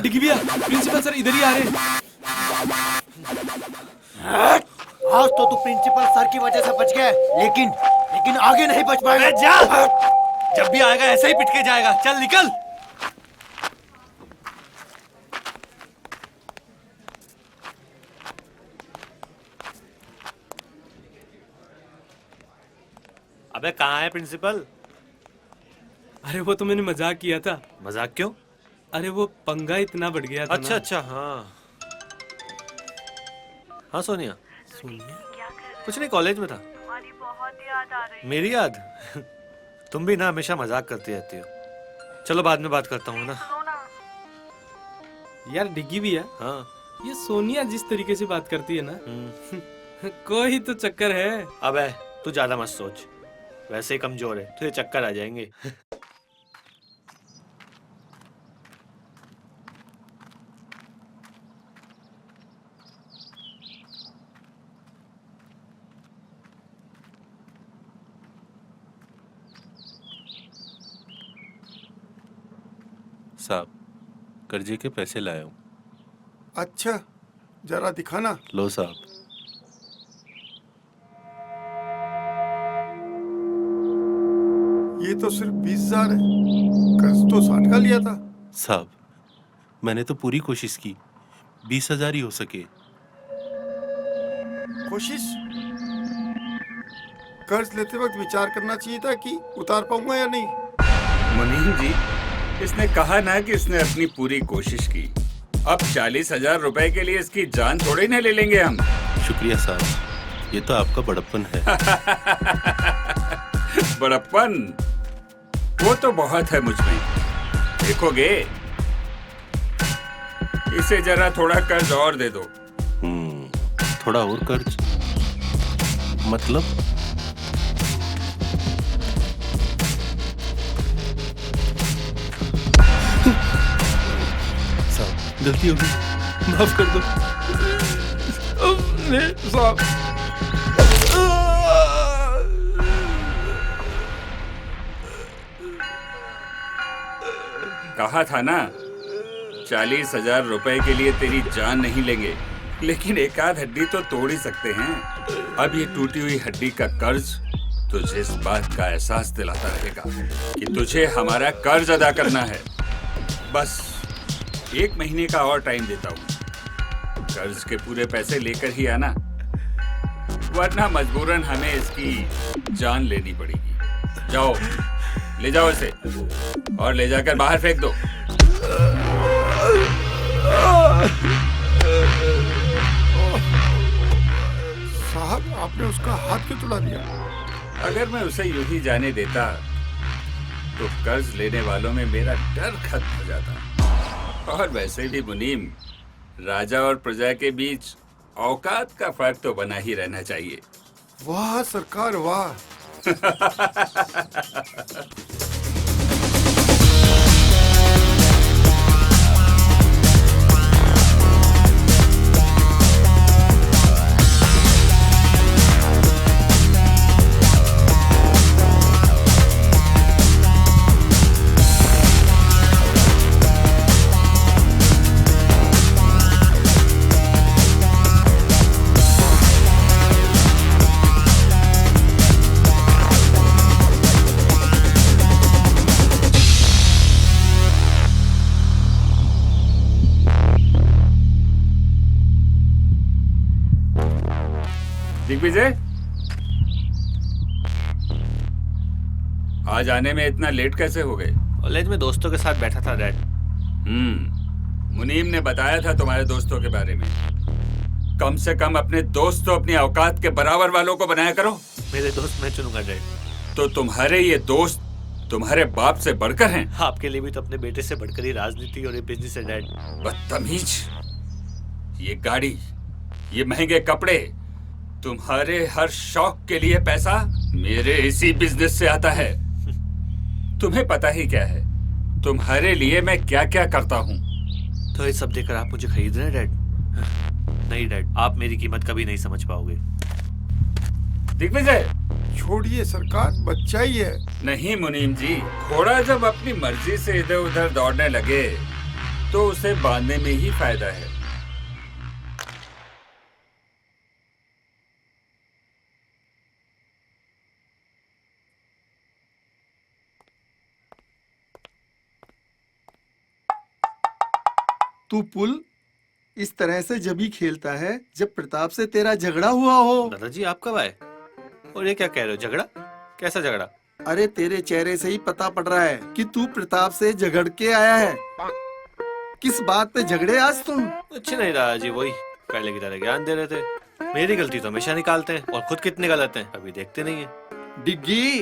डिगी भैया, प्रिंसिपल सर इधर ही आ रहे हैं। आज तो तू प्रिंसिपल सर की वजह से बच गया, लेकिन आगे नहीं बच पाएगा। जा, जब भी आएगा ऐसे ही पिट के जाएगा। चल निकल। अबे कहाँ है प्रिंसिपल? अरे वो तो मैंने मजाक किया था। मजाक क्यों? अरे वो पंगा इतना बढ़ गया था। अच्छा अच्छा, हाँ हाँ सोनिया। कुछ नहीं, कॉलेज में था। तुम्हारी बहुत याद आ रही है। मेरी याद? तुम भी ना हमेशा मजाक करती रहती हो। चलो बाद में बात करता हूँ ना। यार डिग्गी भैया, हाँ ये सोनिया जिस तरीके से बात करती है ना, कोई तो चक्कर है। अबे तू ज्यादा मत सोच, वैसे ही कमजोर है, तुझे चक्कर आ जाएंगे। साहब, कर्जे के पैसे लाया हूँ। अच्छा, जरा दिखाना। लो साहब। ये तो सिर्फ 20,000 है, कर्ज तो 60 का लिया था। साहब, मैंने तो पूरी कोशिश की, 20,000 ही हो सके। कोशिश? कर्ज लेते वक्त विचार करना चाहिए था कि उतार पाऊंगा या नहीं। मुनीम जी, इसने कहा ना कि इसने अपनी पूरी कोशिश की। अब 40,000 रुपए के लिए इसकी जान थोड़ी ना ले लेंगे हम। शुक्रिया साहब, ये तो आपका बड़प्पन है। बड़प्पन? वो तो बहुत है मुझ में। देखोगे, इसे जरा थोड़ा कर्ज और दे दो। थोड़ा और कर्ज? मतलब? गलती हो गई, माफ कर दो। साहब कहा था ना, 40,000 रुपए के लिए तेरी जान नहीं लेंगे, लेकिन एक आध हड्डी तो तोड़ ही सकते हैं। अब ये टूटी हुई हड्डी का कर्ज तुझे इस बात का एहसास दिलाता रहेगा कि तुझे हमारा कर्ज अदा करना है। बस 1 महीने का और टाइम देता हूँ। कर्ज के पूरे पैसे लेकर ही आना, वरना मजबूरन हमें इसकी जान लेनी पड़ेगी। जाओ, ले जाओ इसे और ले जाकर बाहर फेंक दो। साहब, आपने उसका हाथ क्यों तुड़ा दिया? अगर मैं उसे यूं ही जाने देता तो कर्ज लेने वालों में मेरा डर खत्म हो जाता। और वैसे भी मुनीम, राजा और प्रजा के बीच औकात का फर्क तो बना ही रहना चाहिए। वाह सरकार, वाह। दिग्विजय, आज आने में इतना लेट कैसे हो गए? कॉलेज में दोस्तों के साथ बैठा था डैड। मुनीम ने बताया था तुम्हारे दोस्तों के बारे में। कम से कम अपने दोस्त तो अपनी औकात के बराबर वालों को बनाया करो। मेरे दोस्त मैं चुनूंगा डैड। तो तुम्हारे ये दोस्त तुम्हारे बाप से बढ़कर हैं? आपके लिए भी तो अपने बेटे से बढ़कर ही राजनीति और ये बिजनेस है डैड। बदतमीज, ये गाड़ी, ये महंगे कपड़े, तुम्हारे हर शौक के लिए पैसा मेरे इसी बिजनेस से आता है। तुम्हें पता ही क्या है तुम्हारे लिए मैं क्या क्या करता हूँ। तो ये सब देखकर आप मुझे खरीद रहे हैं डैड? नहीं डैड, आप मेरी कीमत कभी नहीं समझ पाओगे। दिग्विजय, छोड़िए सरकार, बच्चा ही है। नहीं मुनीम जी, घोड़ा जब अपनी मर्जी से इधर उधर दौड़ने लगे तो उसे बांधने में ही फायदा है। तू पुल इस तरह से जब ही खेलता है जब प्रताप से तेरा झगड़ा हुआ हो। दादाजी आप कब आए? और ये क्या कह रहे हो, झगड़ा? कैसा झगड़ा? अरे तेरे चेहरे से ही पता पड़ रहा है कि तू प्रताप से झगड़ के आया है। किस बात पे झगड़े आज तुम? कुछ नहीं दादाजी, वही पहले की तरह ज्ञान दे रहे थे। मेरी गलती तो हमेशा निकालते हैं और खुद कितने गलत हैं कभी देखते नहीं है। डिग्गी,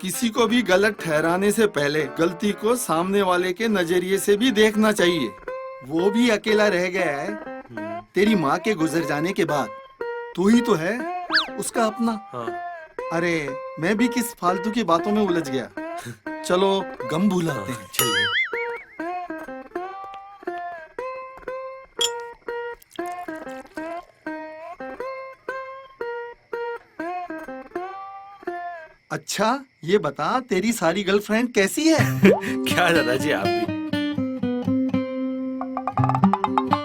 किसी को भी गलत ठहराने से पहले गलती को सामने वाले के नजरिए से भी देखना चाहिए। वो भी अकेला रह गया है तेरी माँ के गुजर जाने के बाद। तू ही तो है उसका अपना। हाँ। अरे मैं भी किस फालतू की बातों में उलझ गया। चलो गम भुलाते हैं। चलिए। अच्छा ये बता, तेरी सारी गर्लफ्रेंड कैसी है? क्या दादाजी आप भी?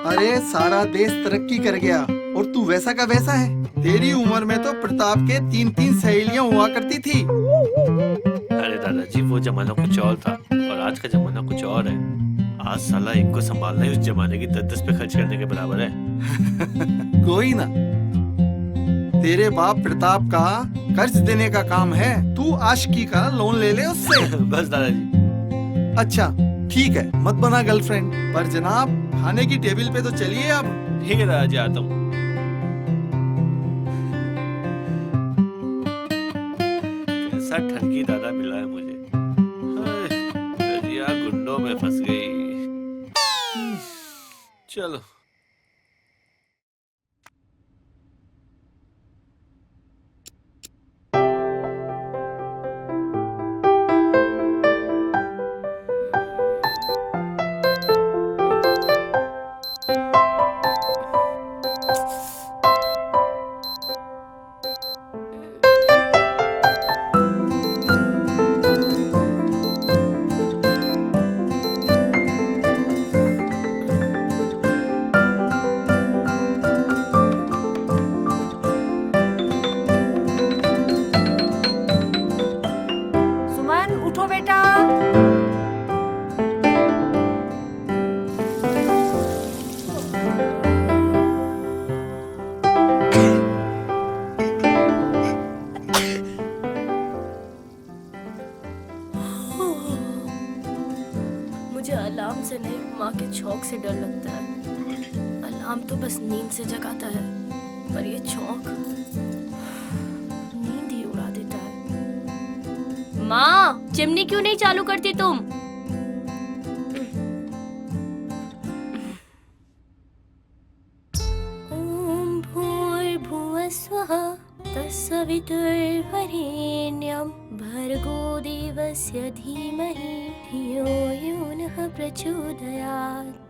अरे सारा देश तरक्की कर गया और तू वैसा का वैसा है। तेरी उम्र में तो प्रताप के 3-3 सहेलियां हुआ करती थी। अरे दादाजी, वो जमाना कुछ और था और आज का जमाना कुछ और है। आज साला एक को संभालना ही उस जमाने की 10-10 पे खर्च करने के बराबर है। कोई ना, तेरे बाप प्रताप का कर्ज देने का काम है, तू आशिकी का लोन ले ले उससे। बस दादाजी। अच्छा ठीक है, मत बना गर्लफ्रेंड, पर जनाब खाने की टेबल पे तो चलिए अब। ठीक है दादाजी, आता हूँ। कैसा ठगी दादा मिला है मुझे। रजिया गुंडों में फंस गई। चलो। छौक से डर लगता है। अलार्म तो बस नींद से जगाता है, पर ये छौक नींद ही उड़ा देता है। माँ, चिमनी क्यों नहीं चालू करती तुम? ओम भूर्भुवः स्वः तत्सवितुर्वरेण्यं भर्गो देवस्य धीमहि धियो यो नः प्रचोदयात्।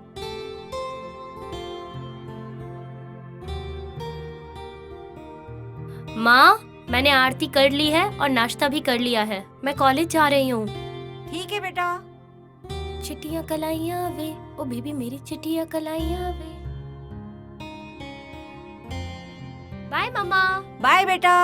माँ, मैंने आरती कर ली है और नाश्ता भी कर लिया है। मैं कॉलेज जा रही हूँ। ठीक है बेटा। चिट्टियाँ कलाइयाँ वे, ओ बेबी मेरी चिट्टियाँ कलाइयाँ वे। बाय मम्मा। बाय बेटा।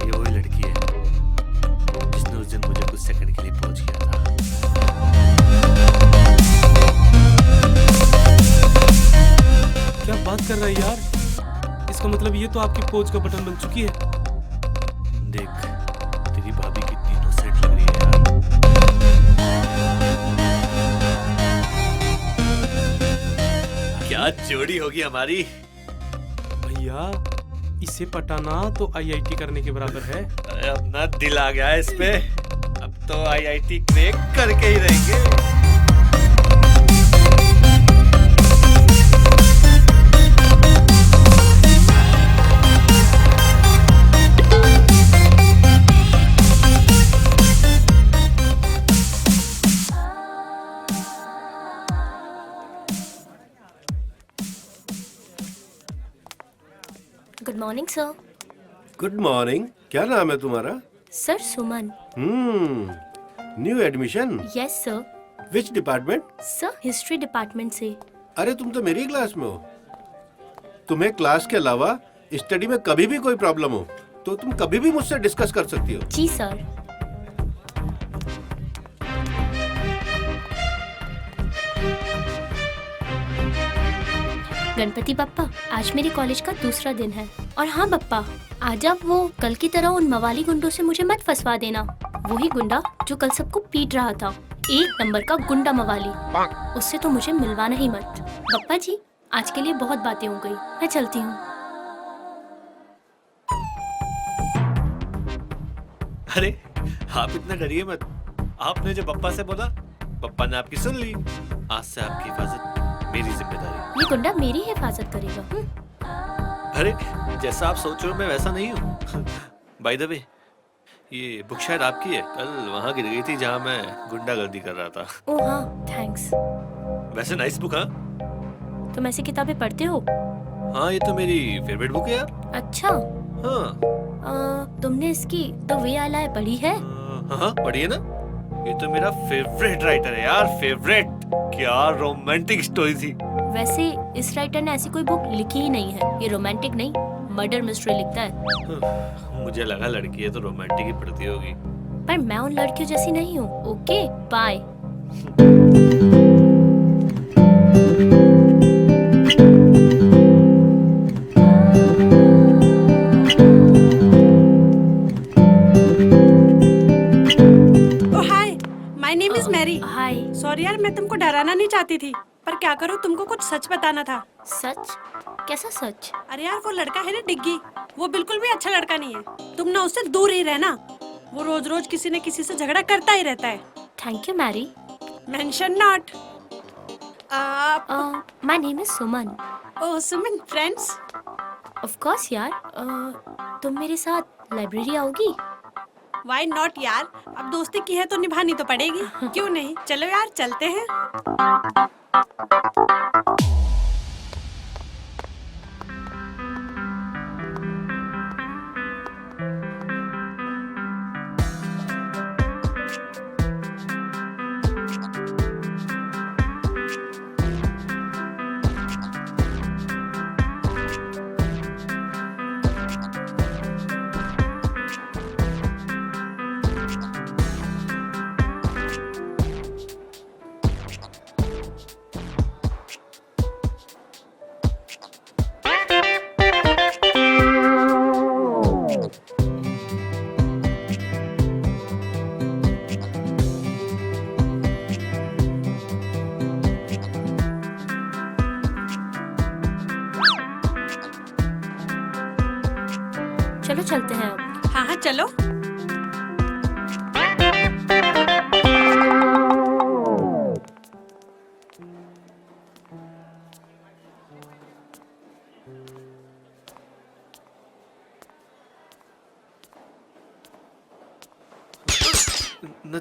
ये वही लड़की है जिसने उस दिन मुझे कुछ सेकंड के लिए पहुंच किया था। क्या बात कर रहा है यार? इसका मतलब ये तो आपकी पोज का बटन बन चुकी है। देख, तेरी भाभी कितनी इनोसेंट लग रही है यार। क्या जोड़ी होगी हमारी। भैया, इसे पटाना तो आईआईटी करने के बराबर है। अरे अपना दिल आ गया है इस पे। अब तो आईआईटी क्रैक करके ही रहेंगे। Good morning sir. Good morning. क्या नाम है तुम्हारा? Sir Suman. New admission? Yes sir. Which department? Sir history department से। अरे तुम तो मेरी क्लास में हो। तुम्हें क्लास के अलावा स्टडी में कभी भी कोई प्रॉब्लम हो तो तुम कभी भी मुझसे डिस्कस कर सकती हो। जी सर। गणपति बप्पा, आज मेरे कॉलेज का दूसरा दिन है। और हाँ बप्पा, आज आप वो कल की तरह उन मवाली गुंडों से मुझे मत फंसवा देना। वही गुंडा जो कल सबको पीट रहा था, 1 नंबर का गुंडा मवाली। उससे तो मुझे मिलवाना ही मत। बप्पा जी, आज के लिए बहुत बातें हो गई, मैं चलती हूँ। अरे आप इतना डरिए मत। आपने जो पप्पा से बोला, पप्पा ने आपकी सुन ली। आज से आपकी हिफाजत मेरी जिम्मेदारी। ये गुंडा मेरी हिफाजत करेगा। अरे जैसा आप सोच रहे हो मैं वैसा नहीं हूँ। बाय द वे, ये बुक शायद आपकी है। कल वहाँ गिर गई थी जहाँ मैं गुंडागर्दी कर रहा था। ओह हाँ, थैंक्स। वैसे नाइस बुक। हाँ, तुम ऐसी किताबें पढ़ते हो? हाँ ये तो मेरी फेवरेट बुक है यार। अच्छा। हाँ। तुमने इसकी द वे आई लाई पढ़ी है? हाँ पढ़ी है ना। ये तो मेरा फेवरेट राइटर है यार, फेवरेट। क्या रोमांटिक स्टोरी थी। वैसे इस राइटर ने ऐसी कोई बुक लिखी ही नहीं है। ये रोमांटिक नहीं, मर्डर मिस्ट्री लिखता है। मुझे लगा लड़की है तो रोमांटिक ही पढ़ती होगी। पर मैं उन लड़कियों जैसी नहीं हूँ। Okay bye. My name is Mary. Hi. Sorry यार, मैं तुमको डराना नहीं चाहती थी, पर क्या करूँ, तुमको कुछ सच बताना था। सच? कैसा सच? अरे यार, वो लड़का है ना डिग्गी, वो बिल्कुल भी अच्छा लड़का नहीं है। तुम ना उससे दूर ही रहना। वो रोज रोज किसी न किसी से झगड़ा करता ही रहता है। Thank you Mary. Mention not. My name is Suman. Oh Suman, friends? Of course यार। तुम मेरे साथ लाइब्रेरी आओगी? Why not यार? अब दोस्ती की है तो निभानी तो पड़ेगी, क्यों नहीं? चलो यार चलते हैं। चलो चलते हैं अब। हाँ हाँ चलो।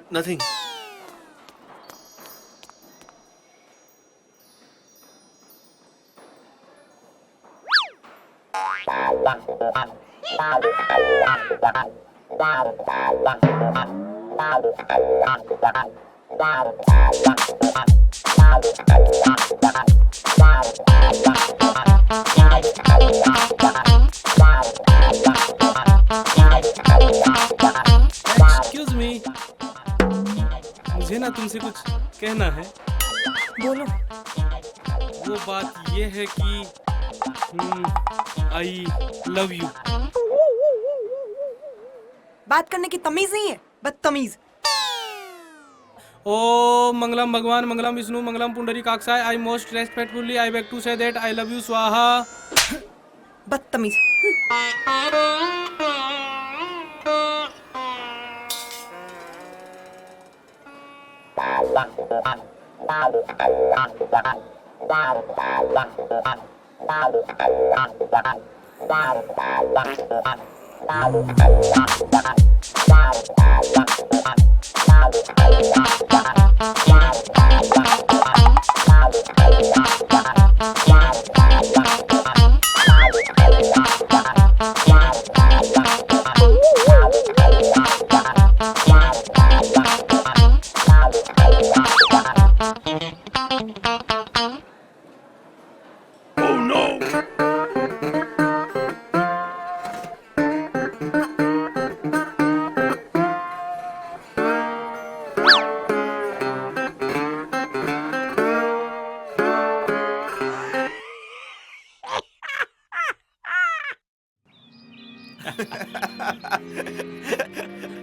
Nothing. Excuse me. मुझे ना तुमसे कुछ कहना है। बोलो। वो बात ये है कि आई लव यू। बात करने की तमीज नहीं है, बदतमीज। ओ मंगलम भगवान, मंगलम विष्णु, मंगलम पुंडरी काक्षाय। I most respectfully I beg to say that I love you स्वाहा। बदतमीज।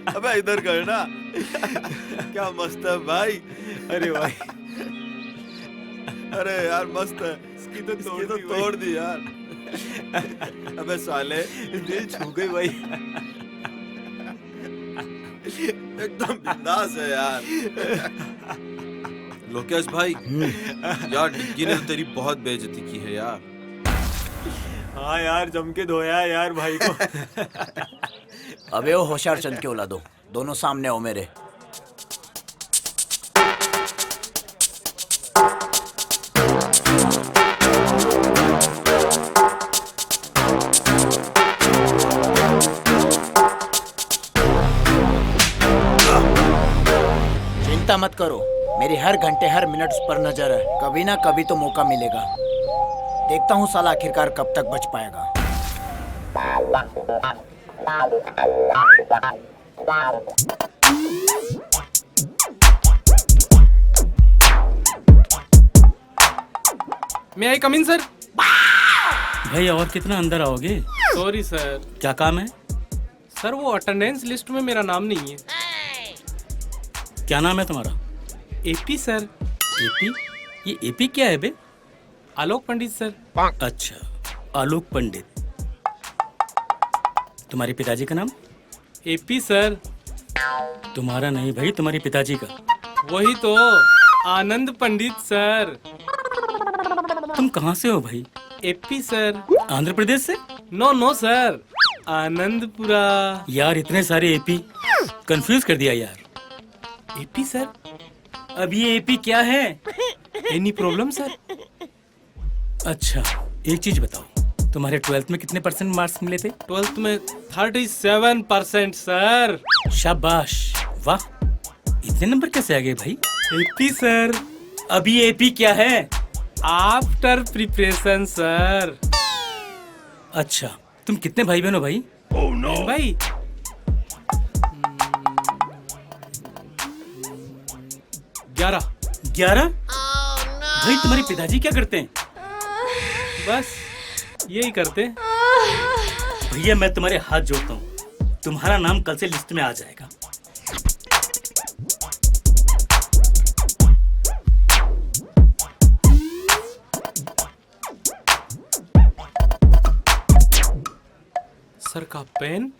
अबे इधर गए ना। क्या मस्त है भाई। अरे भाई, अरे यार मस्त है। इसकी तो तोड़ दी यार। अबे साले दिल छू गई भाई। एकदम बिंदास है यार। लोकेश भाई, यार डिग्गी ने तो तेरी बहुत बेइज्जती की है यार। हाँ यार, जम के धोया यार भाई को। अबे वो होशियार चंद के औलादो, दोनों सामने हो मेरे। चिंता मत करो, मेरी हर घंटे हर मिनट उस पर नजर है। कभी ना कभी तो मौका मिलेगा। देखता हूँ साला आखिरकार कब तक बच पाएगा। मैं आई कम इन सर। भाई और कितना अंदर आओगे? Sorry sir. क्या काम है? सर वो अटेंडेंस लिस्ट में मेरा नाम नहीं है। क्या नाम है तुम्हारा? AP sir. एपी? ये एपी क्या है बे? आलोक पंडित सर। अच्छा, आलोक पंडित। तुम्हारे पिताजी का नाम? AP sir. तुम्हारा नहीं भाई, तुम्हारे पिताजी का। वही तो, आनंद पंडित सर। तुम कहाँ से हो भाई? AP sir. आंध्र प्रदेश से? No no sir, Anandpura. यार इतने सारे एपी, कंफ्यूज कर दिया यार। AP sir? अब ये एपी क्या है? Any problem sir? अच्छा एक चीज बताओ, तुम्हारे 12th में कितने % मार्क्स मिले थे? 12th में 37% सर। शाबाश, वाह, इतने नंबर कैसे आ गए भाई? AP sir. अभी एपी क्या है? After preparation sir. अच्छा, तुम कितने भाई बहन हो भाई? भाई 11? भाई तुम्हारे पिताजी क्या करते हैं? बस यही करते। भैया मैं तुम्हारे हाथ जोड़ता हूँ, तुम्हारा नाम कल से लिस्ट में आ जाएगा। सर का पेन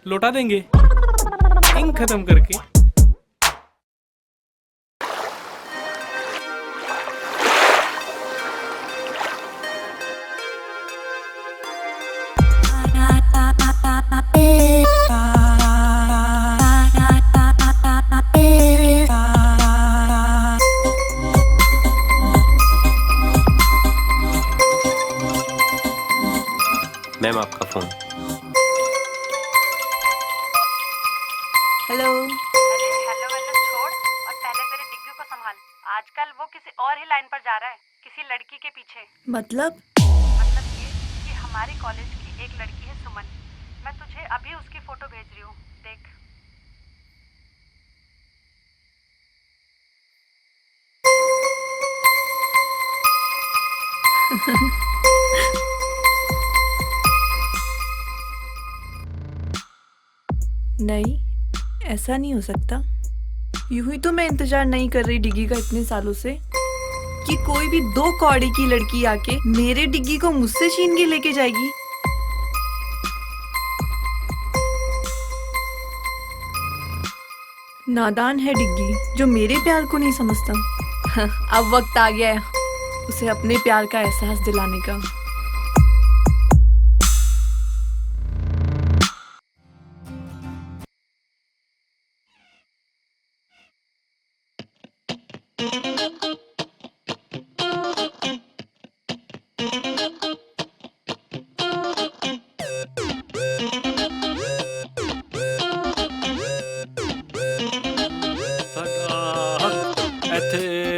लौटा देंगे इंक खत्म करके। मैम आपका फोन। हेलो। अरे हेलो वेलो छोड़ और पहले मेरे डिग्गी को संभाल। आजकल वो किसी और ही लाइन पर जा रहा है, किसी लड़की के पीछे। मतलब ये कि हमारे कॉलेज की एक लड़की है सुमन, मैं तुझे अभी उसकी फोटो भेज रही हूँ, देख। नहीं, ऐसा नहीं हो सकता। यूं ही तो मैं इंतजार नहीं कर रही डिग्गी का इतने सालों से कि कोई भी 2 कौड़ी की लड़की आके मेरे डिग्गी को मुझसे छीन के लेके जाएगी। नादान है डिग्गी जो मेरे प्यार को नहीं समझता। अब वक्त आ गया है उसे अपने प्यार का एहसास दिलाने का।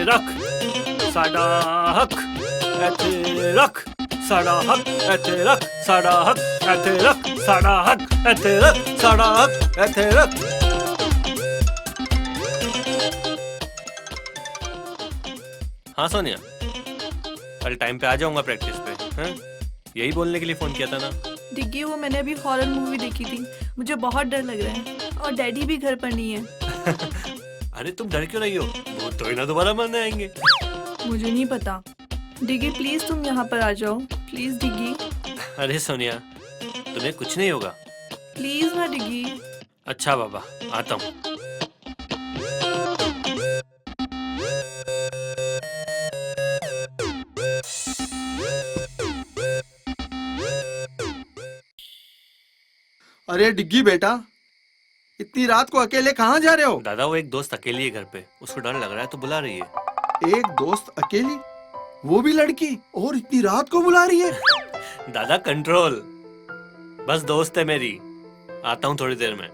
रख साडा हक ऐथे रख साडा हक ऐथे रख साडा हक ऐथे रख साडा हक ऐथे रख साडा हक ऐथे रख। हाँ सोनिया, कल टाइम पे आ जाऊंगा प्रैक्टिस पे। हैं? यही बोलने के लिए फोन किया था ना। डिग्गी वो मैंने अभी हॉरर मूवी देखी थी, मुझे बहुत डर लग रहा है और डैडी भी घर पर नहीं है। अरे तुम डर क्यों रही हो, वो तो ही ना दोबारा मरने आएंगे। मुझे नहीं पता। डिग्गी प्लीज तुम यहाँ पर आ जाओ, प्लीज डिग्गी। अरे सोनिया तुम्हें कुछ नहीं होगा, प्लीज ना डिग्गी। अच्छा बाबा आता हूँ। अरे डिग्गी बेटा, इतनी रात को अकेले कहाँ जा रहे हो? दादा वो एक दोस्त अकेली है घर पे, उसको डर लग रहा है तो बुला रही है। एक दोस्त अकेली, वो भी लड़की, और इतनी रात को बुला रही है? दादा कंट्रोल, बस दोस्त है मेरी, आता हूँ थोड़ी देर में।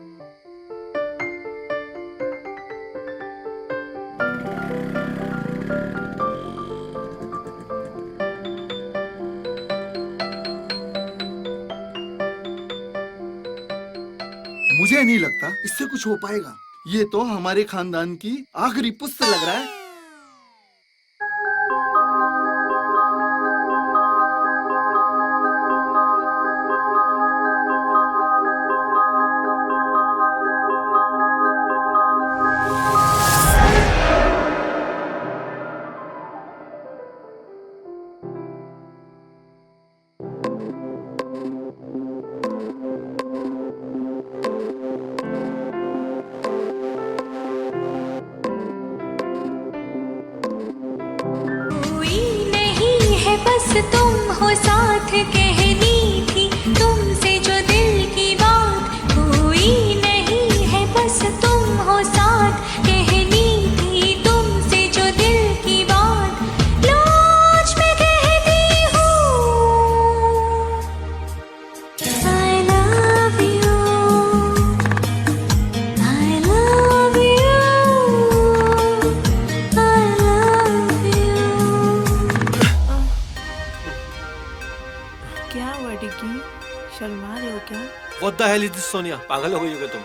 मुझे नहीं लगता इससे कुछ हो पाएगा। ये तो हमारे खानदान की आखिरी पुस्त लग रहा है। बस तुम हो साथ कहनी थी तुमसे जो दिल की बात कोई क्या हुआ डिग्गी, शर्मा रहे हो क्या? What the hell is this, Sonia? पागल हो गई हो क्या तुम?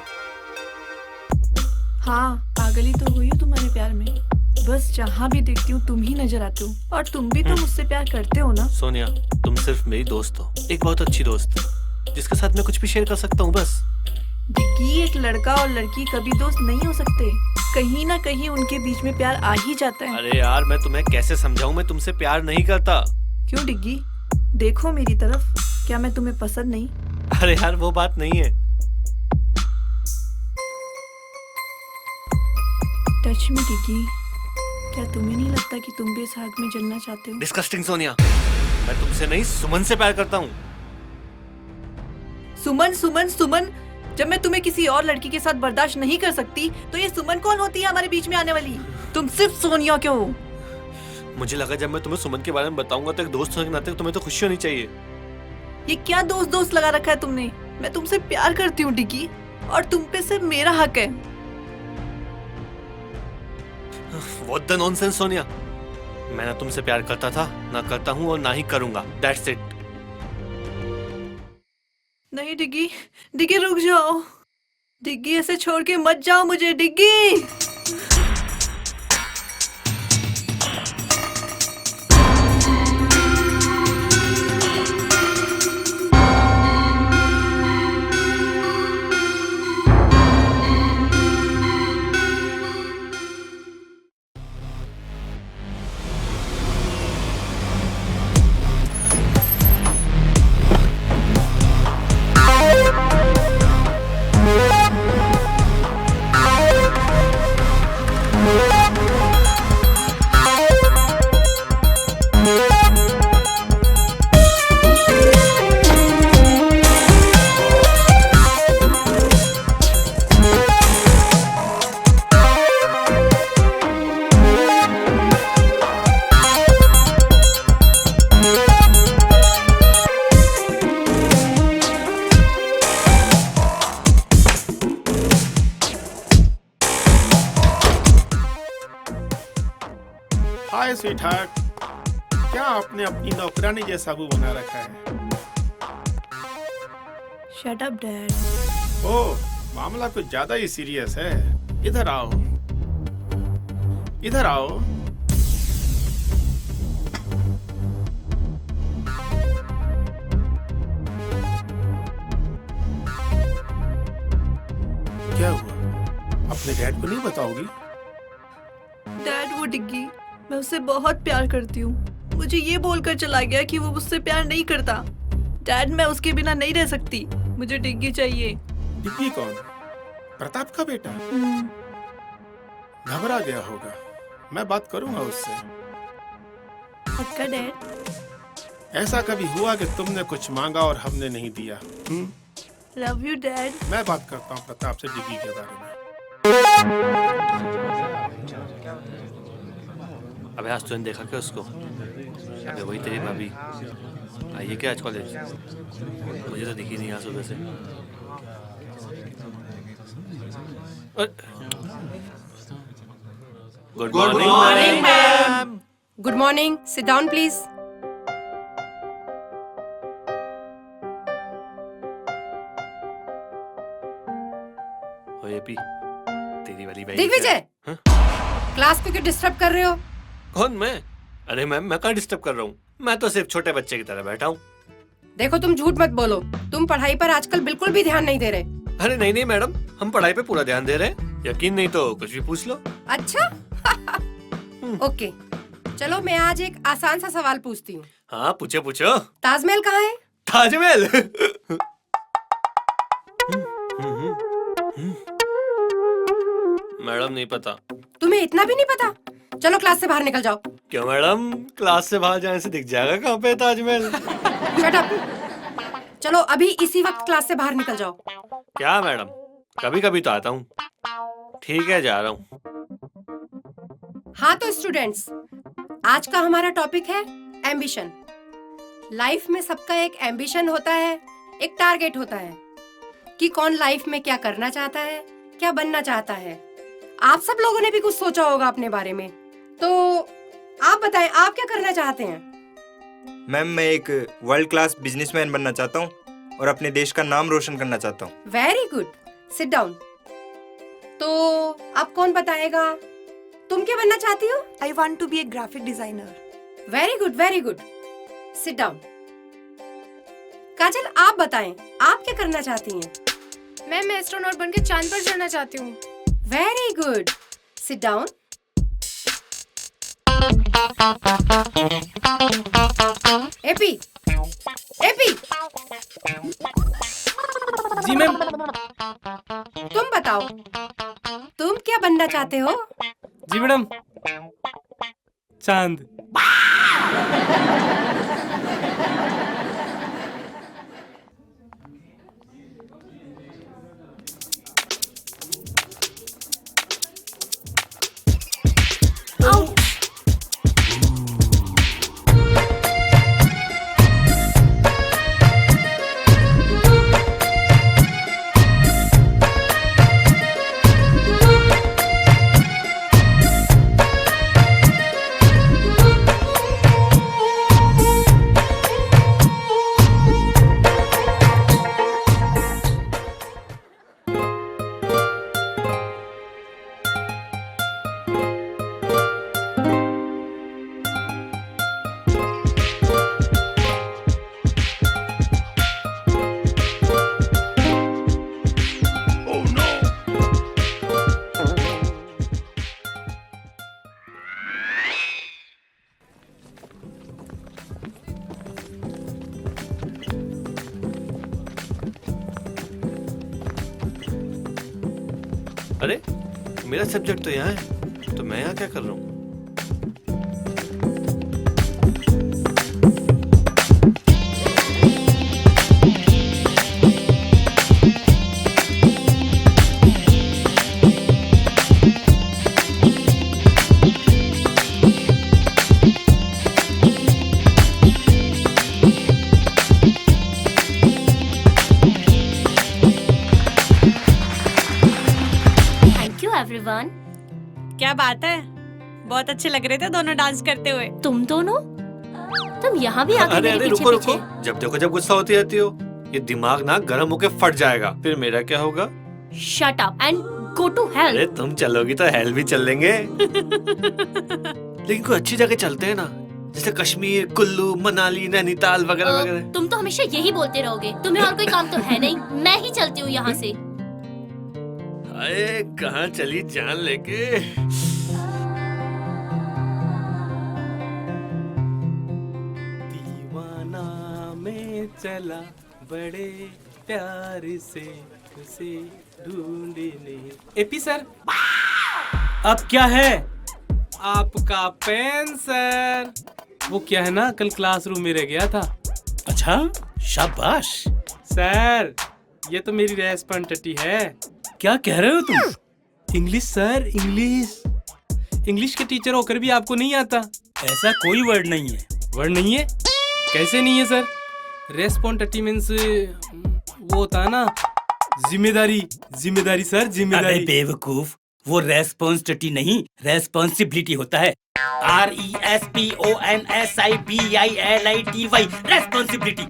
हाँ, पागल ही तो हुई हो तुम्हारे प्यार में। बस जहाँ भी देखती हूँ तुम ही नजर आते हो, और तुम भी तो मुझसे प्यार करते हो ना? सोनिया, तुम सिर्फ मेरी दोस्त हो, एक बहुत अच्छी दोस्त, जिसके साथ मैं कुछ भी शेयर कर सकता हूँ बस। डिग्गी, एक लड़का और लड़की कभी दोस्त नहीं हो सकते, कहीं ना कहीं उनके बीच में प्यार आ ही जाता है। अरे यार, मैं तुम्हें कैसे समझाऊं, मैं तुमसे प्यार नहीं करता। क्यों डिग्गी? देखो मेरी तरफ, क्या मैं तुम्हें पसंद नहीं? अरे यार, वो बात नहीं है। टच मी डिग्गी, क्या तुम्हें नहीं लगता कि तुम भी इस आग में जलना चाहते हो? डिस्कस्टिंग सोनिया, मैं तुमसे नहीं, सुमन से प्यार करता हूँ। सुमन सुमन सुमन, जब मैं तुम्हें किसी और लड़की के साथ बर्दाश्त नहीं कर सकती, तो ये सुमन कौन होती है हमारे बीच में आने वाली? तुम सिर्फ सोनिया क्यों हो? मुझे लगा जब मैं तुम्हें सुमन के बारे में बताऊंगा तो एक दोस्त होने के नाते तुम्हें तो खुशी होनी चाहिए। ये क्या दोस्त दोस्त लगा रखा है तुमने? मैं तुमसे प्यार करती हूँ डिग्गी, और तुम पे सिर्फ मेरा हक है। What the nonsense, सोनिया, मैं ना तुमसे प्यार करता था, ना करता हूँ और ना ही करूंगा। That's it। नहीं डिग्गी, डिग्गी रुक जाओ, डिग्गी ऐसे छोड़ के मत जाओ मुझे डिग्गी। हाय स्वीटहार्ट, क्या आपने अपनी नौकरानी जैसा मुंह बना रखा है? Shut up dad. ओह, मामला कुछ ज्यादा ही सीरियस है। इधर आओ, इधर आओ। क्या हुआ? अपने डैड को नहीं बताओगी? डैड, वो डिग्गी, मैं उससे बहुत प्यार करती हूँ। मुझे ये बोलकर चला गया कि वो मुझसे प्यार नहीं करता। डैड, मैं उसके बिना नहीं रह सकती, मुझे डिग्गी चाहिए। डिग्गी कौन? प्रताप का बेटा? घबरा गया होगा, मैं बात करूंगा उससे। पक्का डैड? ऐसा कभी हुआ कि तुमने कुछ मांगा और हमने नहीं दिया? Love you dad. मैं बात करता हूँ प्रताप से डिग्गी के बारे में। अबे आज तुमने देखा क्या उसको? अबे वही तेरी भाभी आई है क्या आज कॉलेज? मुझे तो दिखी नहीं आज सुबह से। Good morning ma'am. Good morning, sit down please. ओए एपी, तेरी वाली बहन। दिग्विजय, क्लास को क्यों डिस्टर्ब कर रहे हो? कौन मैं? अरे मैम, मैं कहाँ डिस्टर्ब कर रहा हूँ? मैं तो सिर्फ छोटे बच्चे की तरह बैठा हूँ। देखो, तुम झूठ मत बोलो, तुम पढ़ाई पर आजकल बिल्कुल भी ध्यान नहीं दे रहे। अरे नहीं नहीं मैडम, हम पढ़ाई पे पूरा ध्यान दे रहे हैं। यकीन नहीं तो कुछ भी पूछ लो। अच्छा ओके, चलो मैं आज एक आसान सा सवाल पूछती हूँ। हाँ पूछो पूछो। ताजमहल कहाँ है? ताजमहल? मैडम नहीं पता। तुम्हें इतना भी नहीं पता? चलो क्लास से बाहर निकल जाओ। क्यों मैडम, क्लास से बाहर जाने से दिख जाएगा कहाँ पे ताजमहल? Shut up. चलो अभी इसी वक्त क्लास से बाहर निकल जाओ। क्या मैडम, कभी कभी तो आता हूँ। ठीक है, जा रहा हूँ। हाँ तो स्टूडेंट्स, आज का हमारा टॉपिक है एम्बिशन। लाइफ में सबका एक एम्बिशन होता है, एक टारगेट होता है कि कौन लाइफ में क्या करना चाहता है, क्या बनना चाहता है। आप सब लोगों ने भी कुछ सोचा होगा अपने बारे में, तो आप बताएं, आप क्या करना चाहते हैं? मैम मैं एक वर्ल्ड क्लास बिजनेसमैन बनना चाहता हूँ और अपने देश का नाम रोशन करना चाहता हूँ। Very good, sit down. तो अब कौन बताएगा, तुम क्या बनना चाहती हो? I want to be a graphic designer. Very good, very good, sit down. Kajal आप बताएं, आप क्या करना चाहती हैं? मैं एस्ट्रोनॉट बनके चांद पर जाना चाहती हूँ। Very good, sit down. AP, AP. जी मैम। तुम बताओ, तुम क्या बनना चाहते हो? जी मैडम, चांद। अरे मेरा सब्जेक्ट तो यहाँ है, तो मैं यहाँ क्या कर रहा हूँ? एवरीवन। क्या बात है, बहुत अच्छे लग रहे थे दोनों डांस करते हुए। तुम दोनों, तुम यहाँ भी आके अरे मेरे अरे पीछे रुको पीछे। रुको, जब देखो जब गुस्सा होती रहती हो, ये दिमाग ना गर्म होके फट जाएगा, फिर मेरा क्या होगा? Shut up and go to hell. अरे तुम चलोगी तो हेल भी चल लेंगे। लेकिन कोई अच्छी जगह चलते हैं ना, जैसे कश्मीर, कुल्लू, मनाली, नैनीताल वगैरह वगैरह। तुम तो हमेशा यही बोलते रहोगे, तुम्हें और कोई काम तो है नहीं। मैं ही चलती हूँ यहाँ से। अरे कहाँ चली जान लेके? दीवाना में चला बड़े प्यार से उसे ढूंढने। एपी सर, अब क्या है? आपका पेन सर। वो क्या है ना, कल क्लासरूम में रह गया था। अच्छा, शाबाश। सर ये तो मेरी रेस्पॉन्सिबिलिटी है। क्या कह रहे हो तुम? English sir, English. इंग्लिश के टीचर होकर भी आपको नहीं आता? ऐसा कोई वर्ड नहीं है। वर्ड नहीं है? कैसे नहीं है सर? रेस्पॉन्सिबिलिटी मींस वो होता है ना, जिम्मेदारी। जिम्मेदारी सर, जिम्मेदारी। अरे बेवकूफ, वो रेस्पॉन्सिबिलिटी नहीं, रेस्पॉन्सिबिलिटी होता है। RESPONSIBILITY, responsibility.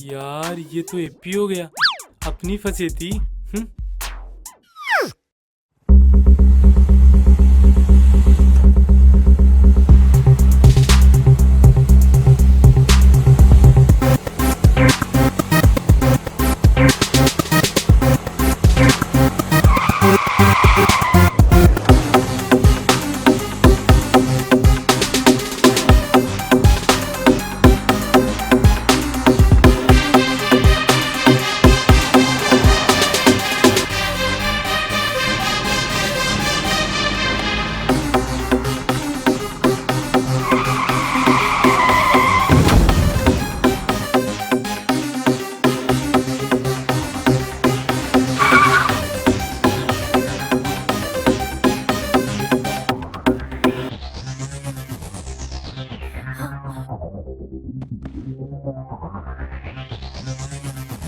यार ये तो एपी हो गया, अपनी फंसी थी।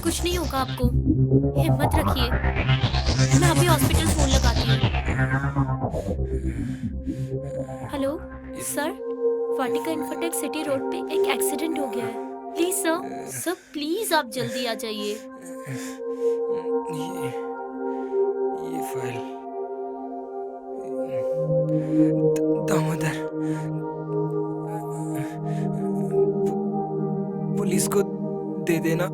कुछ नहीं होगा आपको, हिम्मत रखिए। मैं अभी हॉस्पिटल फोन लगाती हूँ। सर, वाटिका इन्फोटेक सिटी रोड पे एक एक्सीडेंट हो गया है। प्लीज सर, प्लीज आप जल्दी आ जाइए। ये फाइल दामोदर, पुलिस को दे देना।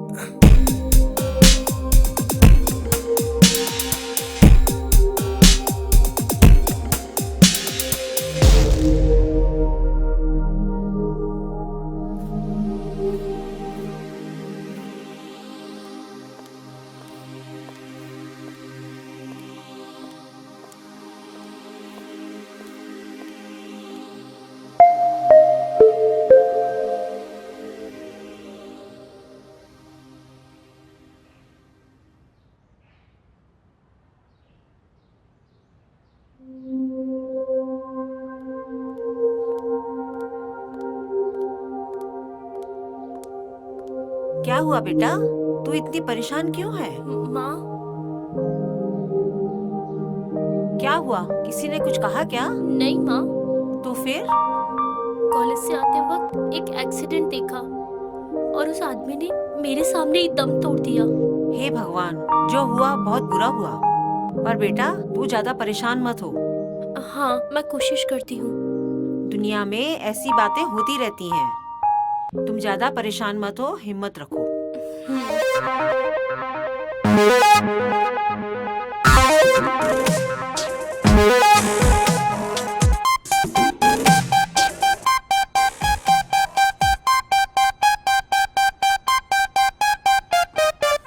क्या हुआ बेटा, तू इतनी परेशान क्यों है? माँ, क्या हुआ? किसी ने कुछ कहा क्या? नहीं माँ। तो फिर? कॉलेज से आते वक्त एक एक्सीडेंट देखा और उस आदमी ने मेरे सामने ही दम तोड़ दिया। हे भगवान, जो हुआ बहुत बुरा हुआ, पर बेटा तू ज्यादा परेशान मत हो। हाँ, मैं कोशिश करती हूँ। दुनिया में ऐसी बातें होती रहती हैं। तुम ज्यादा परेशान मत हो, हिम्मत रखो।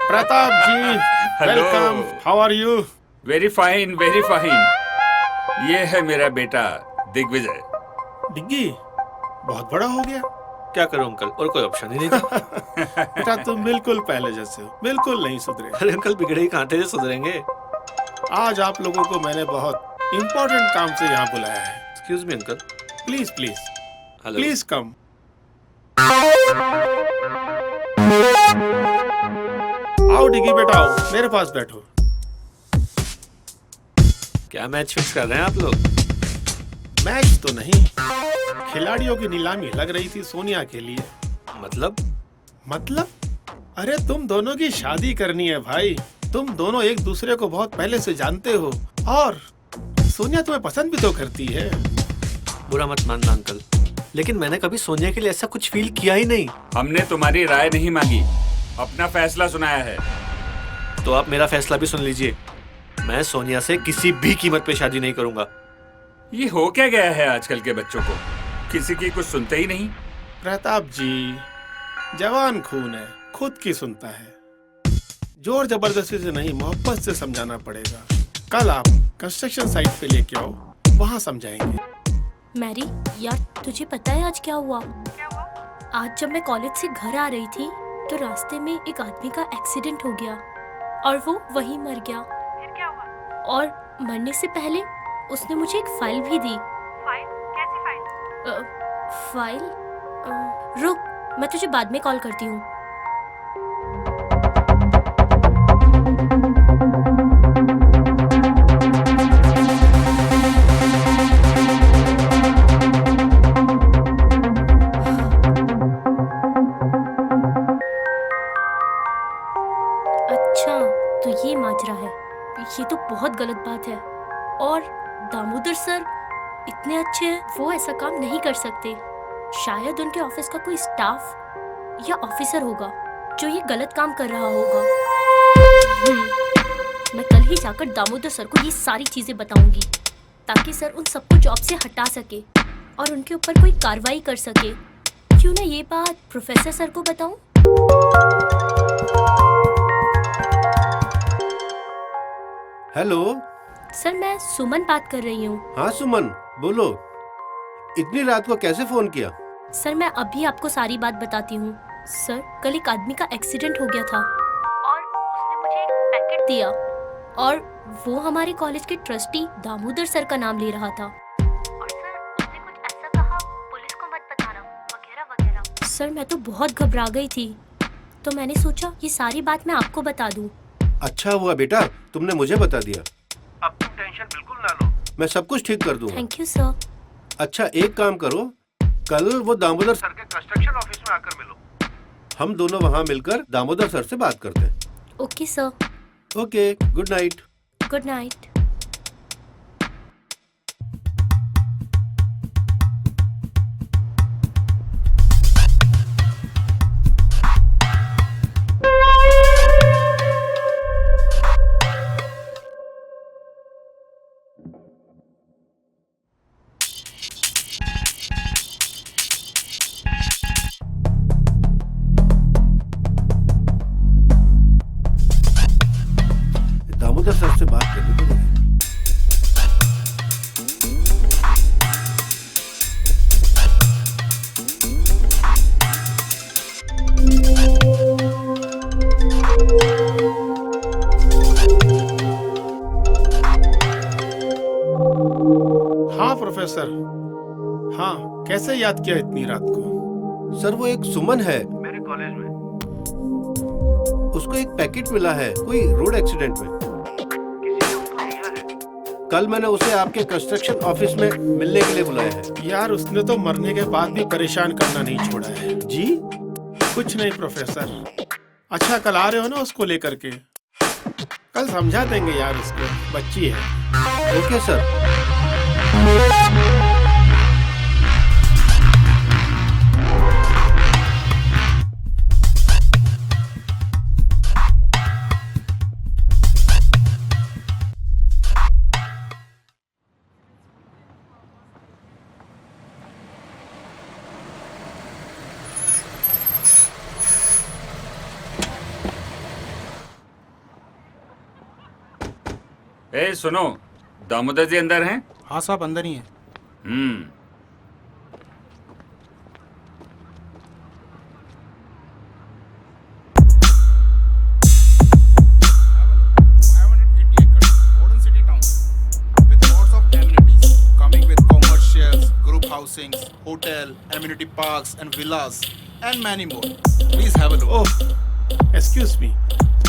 Pratap ji, welcome. How are you? Very fine, very fine. ये है मेरा बेटा दिग्विजय। डिग्गी बहुत बड़ा हो गया। क्या करूं अंकल, और कोई ऑप्शन ही नहीं था। बेटा तुम बिल्कुल पहले जैसे हो, बिल्कुल नहीं सुधरे। अरे अंकल, बिगड़े ही कहाँ थे जो सुधरेंगे। आज आप लोगों को मैंने बहुत इम्पोर्टेंट काम से यहाँ बुलाया है। Excuse me uncle. Please please hello. Please come. आओ डिग्गी बेटा, आओ मेरे पास बैठो। क्या मैच फिक्स कर रहे हैं आप लोग? मैच तो नहीं, खिलाड़ियों की नीलामी लग रही थी सोनिया के लिए। मतलब? अरे तुम दोनों की शादी करनी है भाई। तुम दोनों एक दूसरे को बहुत पहले से जानते हो और सोनिया तुम्हें पसंद भी तो करती है। बुरा मत मानना अंकल, लेकिन मैंने कभी सोनिया के लिए ऐसा कुछ फील किया ही नहीं। हमने तुम्हारी राय नहीं मांगी, अपना फैसला सुनाया है। तो आप मेरा फैसला भी सुन लीजिए। मैं सोनिया से किसी भी कीमत पे शादी नहीं करूंगा। ये हो क्या गया है आजकल के बच्चों को, किसी की कुछ सुनते ही नहीं। प्रताप जी, जवान खून है, खुद की सुनता है। जोर जबरदस्ती से नहीं, मोहब्बत से समझाना पड़ेगा। कल आप कंस्ट्रक्शन साइट पे लेके आओ, वहाँ समझाएंगे। मैरी, यार तुझे पता है आज क्या हुआ? आज जब मैं कॉलेज से घर आ रही थी तो रास्ते में एक आदमी का एक्सीडेंट हो गया और वो वहीं मर गया। फिर क्या हुआ? और मरने से पहले उसने मुझे एक फाइल भी दी। फाइल? कैसी फाइल? फाइल? रुक, मैं तुझे बाद में कॉल करती हूँ। अच्छा, तो ये माजरा है। ये तो बहुत गलत बात है। और दामोदर सर इतने अच्छे हैं, वो ऐसा काम नहीं कर सकते। शायद उनके ऑफिस का कोई स्टाफ या ऑफिसर होगा जो ये गलत काम कर रहा होगा। मैं कल ही जाकर दामोदर सर को ये सारी चीजें बताऊंगी ताकि सर उन सबको जॉब से हटा सके और उनके ऊपर कोई कार्रवाई कर सके। क्यों ना ये बात प्रोफेसर सर को बताऊं? हेलो सर, मैं सुमन बात कर रही हूँ। हाँ सुमन, बोलो। इतनी रात को कैसे फोन किया? सर, मैं अभी आपको सारी बात बताती हूँ। सर, कल एक आदमी का एक्सीडेंट हो गया था और उसने मुझे एक पैकेट दिया और वो हमारे कॉलेज के ट्रस्टी दामोदर सर का नाम ले रहा था। और सर, उसने कुछ ऐसा कहा, पुलिस को मत बताना वगैरह वगैरह। सर, मैं तो बहुत घबरा गई थी, तो मैंने सोचा ये सारी बात मैं आपको बता दूं। अच्छा हुआ बेटा तुमने मुझे बता दिया। अब तुम टेंशन बिल्कुल ना लो, मैं सब कुछ ठीक कर दूंगा। Thank you sir. अच्छा एक काम करो, कल वो दामोदर सर के कंस्ट्रक्शन ऑफिस में आकर मिलो। हम दोनों वहाँ मिलकर दामोदर सर से बात करते हैं। Okay sir. Okay, good night. Good night. Damodar sir से बात करनी पड़ेगी। हाँ प्रोफेसर। हाँ, कैसे याद किया इतनी रात को? सर वो एक सुमन है मेरे कॉलेज में, उसको एक पैकेट मिला है कोई रोड एक्सीडेंट में। कल मैंने उसे आपके कंस्ट्रक्शन ऑफिस में मिलने के लिए बुलाया है। यार उसने तो मरने के बाद भी परेशान करना नहीं छोड़ा है। जी? कुछ नहीं प्रोफेसर। अच्छा कल आ रहे हो ना उसको लेकर के? कल समझा देंगे यार उसको, बच्ची है। Okay sir. ए सुनो, दामोदर जी अंदर हैं? हाँ साहब अंदर ही हैं। Housing, hotel, amenity parks and villas and many more. Please have a look. Oh, excuse me.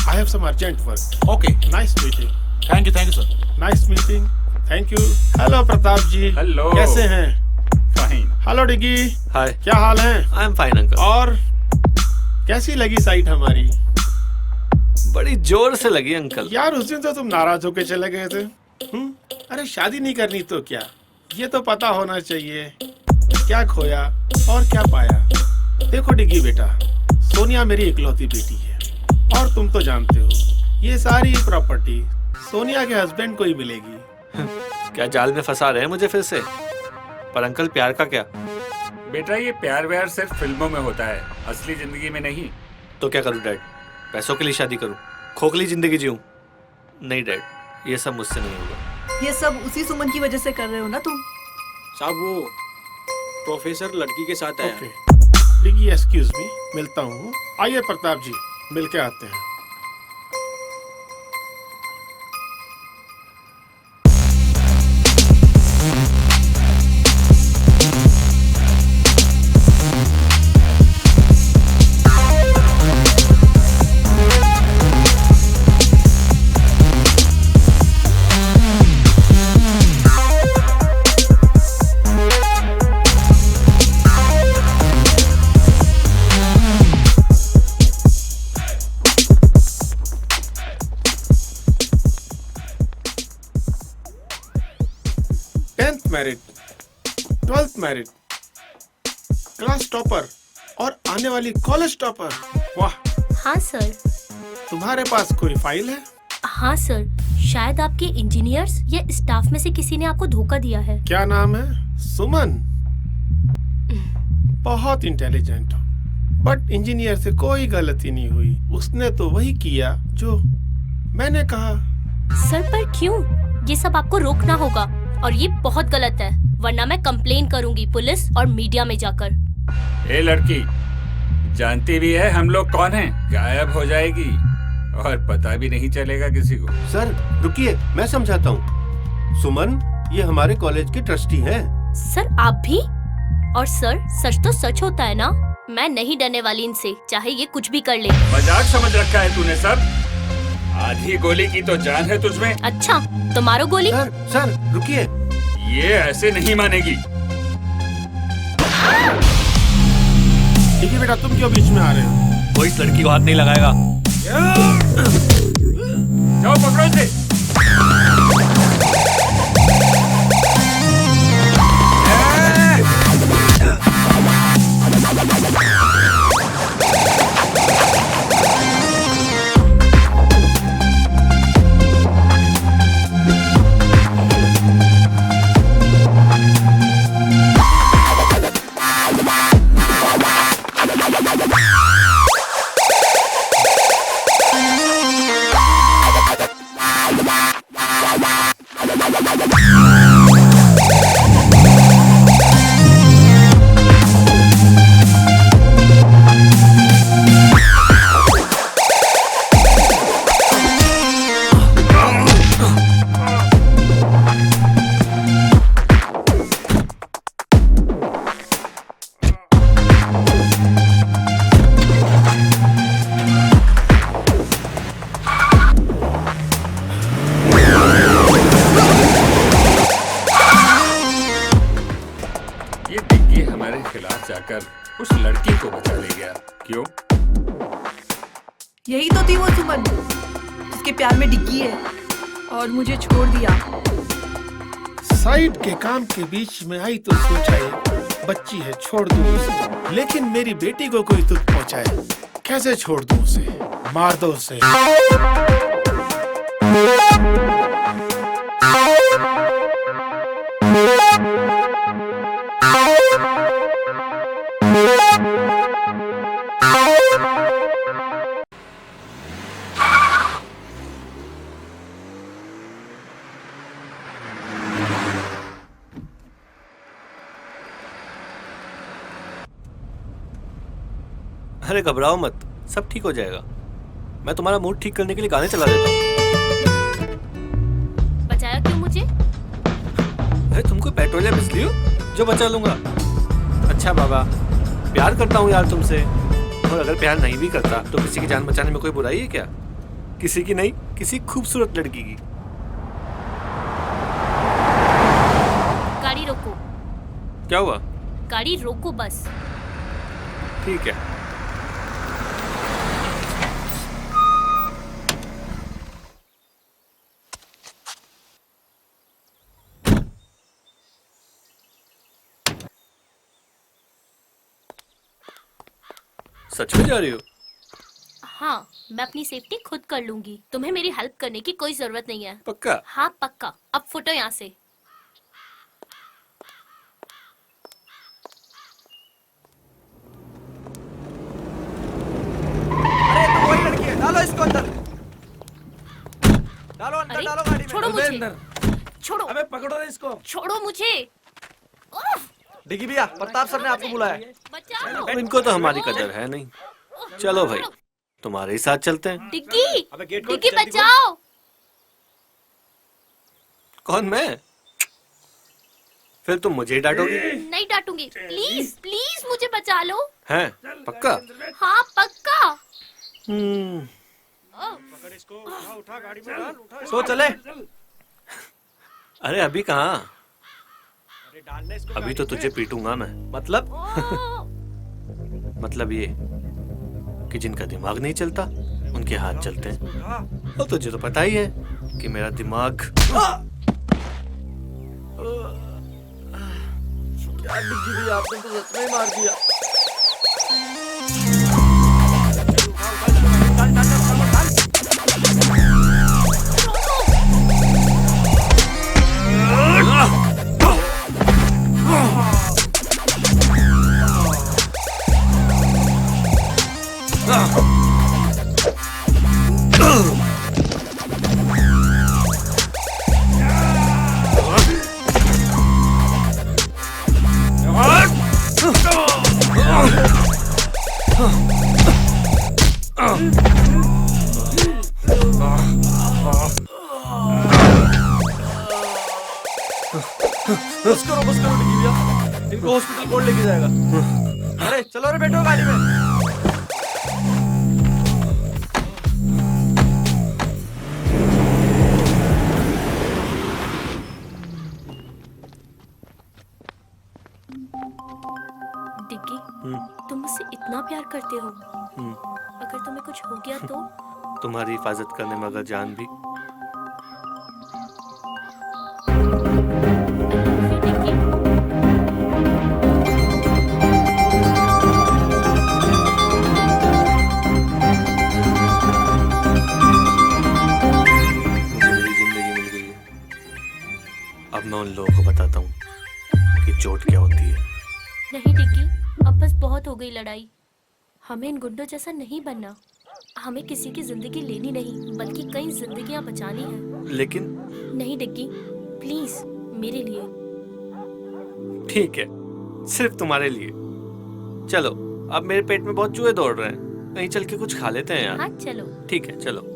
I have some urgent work. Okay. Nice meeting. Thank you sir. Nice meeting. Thank you. Hello Pratap ji. Hello. कैसे हैं? Fine. Hello डिगी. Hi. क्या हाल है? I am fine uncle. और कैसी लगी site हमारी? बड़ी जोर से लगी अंकल। यार उस दिन तो तुम नाराज होके चले गए थे। अरे शादी नहीं करनी तो क्या, ये तो पता होना चाहिए क्या खोया और क्या पाया। देखो डिग्गी बेटा, सोनिया मेरी इकलौती बेटी है और तुम तो जानते हो ये सारी प्रॉपर्टी सोनिया के हस्बैंड को ही मिलेगी। क्या जाल में फंसा रहे हैं मुझे फिर से? पर अंकल प्यार का क्या? बेटा ये प्यार व्यार सिर्फ फिल्मों में होता है, असली जिंदगी में नहीं। तो क्या करूं डैड? पैसों के लिए शादी करूं? खोखली जिंदगी जीऊं? नहीं डैड, ये सब मुझसे नहीं होगा। ये सब उसी सुमन की वजह से कर रहे हो ना तुम? साहब वो प्रोफेसर लड़की के साथ आया। डिग्गी एक्सक्यूज मी, मिलता हूँ। आइए प्रताप जी, मिल के आते हैं। Married, 12th married, class topper और आने वाली कॉलेज टॉपर। वाह। हाँ सर। तुम्हारे पास कोई फाइल है? हाँ सर, शायद आपके इंजीनियर्स या स्टाफ में से किसी ने आपको धोखा दिया है। क्या नाम है? सुमन। बहुत इंटेलिजेंट हो, बट इंजीनियर से कोई गलती नहीं हुई। उसने तो वही किया जो मैंने कहा। सर पर क्यों? ये सब आपको रोकना होगा और ये बहुत गलत है, वरना मैं कंप्लेन करूंगी पुलिस और मीडिया में जाकर। ए लड़की, जानती भी है हम लोग कौन हैं? गायब हो जाएगी और पता भी नहीं चलेगा किसी को। सर रुकिए, मैं समझाता हूँ। सुमन ये हमारे कॉलेज के ट्रस्टी हैं। सर आप भी? और सर सच तो सच होता है ना, मैं नहीं डरने वाली इनसे, चाहे ये कुछ भी कर ले। मजाक समझ रखा है तूने सब? आधी गोली की तो जान है तुझमें। अच्छा तो मारो गोली। सर रुकिए। ये ऐसे नहीं मानेगी। बेटा तुम क्यों बीच में आ रहे हो? कोई इस लड़की को हाथ नहीं लगाएगा। जाओ पकड़ो इसे। उस लड़की को बचा ले गया। क्यों? यही तो थी वो सुमन जिसके प्यार में डिग्गी है और मुझे छोड़ दिया। साइड के काम के बीच में आई तो सोचा ये बच्ची है छोड़ दूं उसे, लेकिन मेरी बेटी को कोई दुख पहुंचाए कैसे छोड़ दूं उसे, मार दो उसे। अरे घबराओ मत, सब ठीक हो जाएगा। मैं तुम्हारा मूड ठीक करने के लिए गाने चला देता हूँ। बचाया क्यों मुझे? अरे तुम कोई पेट्रोल या बिजली हो जो बचा लूंगा? अच्छा बाबा, प्यार करता हूँ यार तुमसे, और अगर प्यार नहीं भी करता तो किसी की जान बचाने में कोई बुराई है क्या? किसी की नहीं, किसी खूबसूरत लड़की की। गाड़ी रोको। क्या हुआ? गाड़ी रोको बस। ठीक है। सच में जा रही हो? हाँ, मैं अपनी सेफ्टी खुद कर लूंगी। तुम्हें मेरी हेल्प करने की कोई जरूरत नहीं है। पक्का? हाँ पक्का। अब फुटो यहाँ से। अरे तो वही लड़की है, डालो इसको अंदर। डालो अंदर, अरे, डालो गाड़ी में। छोड़ो मुझे। छोड़ो। अबे पकड़ो ना इसको। छोड़ो मुझे। डिग्गी भैया, प्रताप सर ने आपको बुलाया है। बचाओ। इनको तो हमारी कदर है नहीं। चलो भाई, तुम्हारे ही साथ चलते हैं। डिग्गी, डिग्गी बचाओ। कौन, मैं? फिर तुम मुझे ही डांटोगी? नहीं डांटूंगी। प्लीज प्लीज मुझे बचा लो। हैं? पक्का? हाँ पक्का। पकड़ इसको, उठा गाड़ी में डाल, उठा। तो चले। अरे अभी कहाँ? अभी तो तुझे पीटूंगा मैं। मतलब? मतलब ये कि जिनका दिमाग नहीं चलता उनके हाथ चलते हैं। और तुझे तो पता ही है कि मेरा दिमाग। क्या डिग्गी भैया, आपने तो सच में ही मार दिया। बस करो डिग्गी भैया, इनको हॉस्पिटल कौन लेके जाएगा? अरे चलो रे, बैठो गाड़ी में। डिग्गी, तुम मुझसे इतना प्यार करते हो, अगर तुम्हें कुछ हो गया तो? तुम्हारी हिफाजत करने में अगर जान भी। अब मैं उन लोगों को बताता हूँ कि चोट क्या होती है। नहीं डिग्गी, अब बस बहुत हो गई लड़ाई। हमें इन गुंडों जैसा नहीं बनना। हमें किसी की जिंदगी लेनी नहीं, बल्कि कई जिंदगियां बचानी है। लेकिन नहीं डिग्गी, प्लीज मेरे लिए। ठीक है, सिर्फ तुम्हारे लिए। चलो, अब मेरे पेट में बहुत चूहे दौड़ रहे हैं, कहीं चल के कुछ खा लेते हैं यार। हाँ चलो। ठीक है, चलो।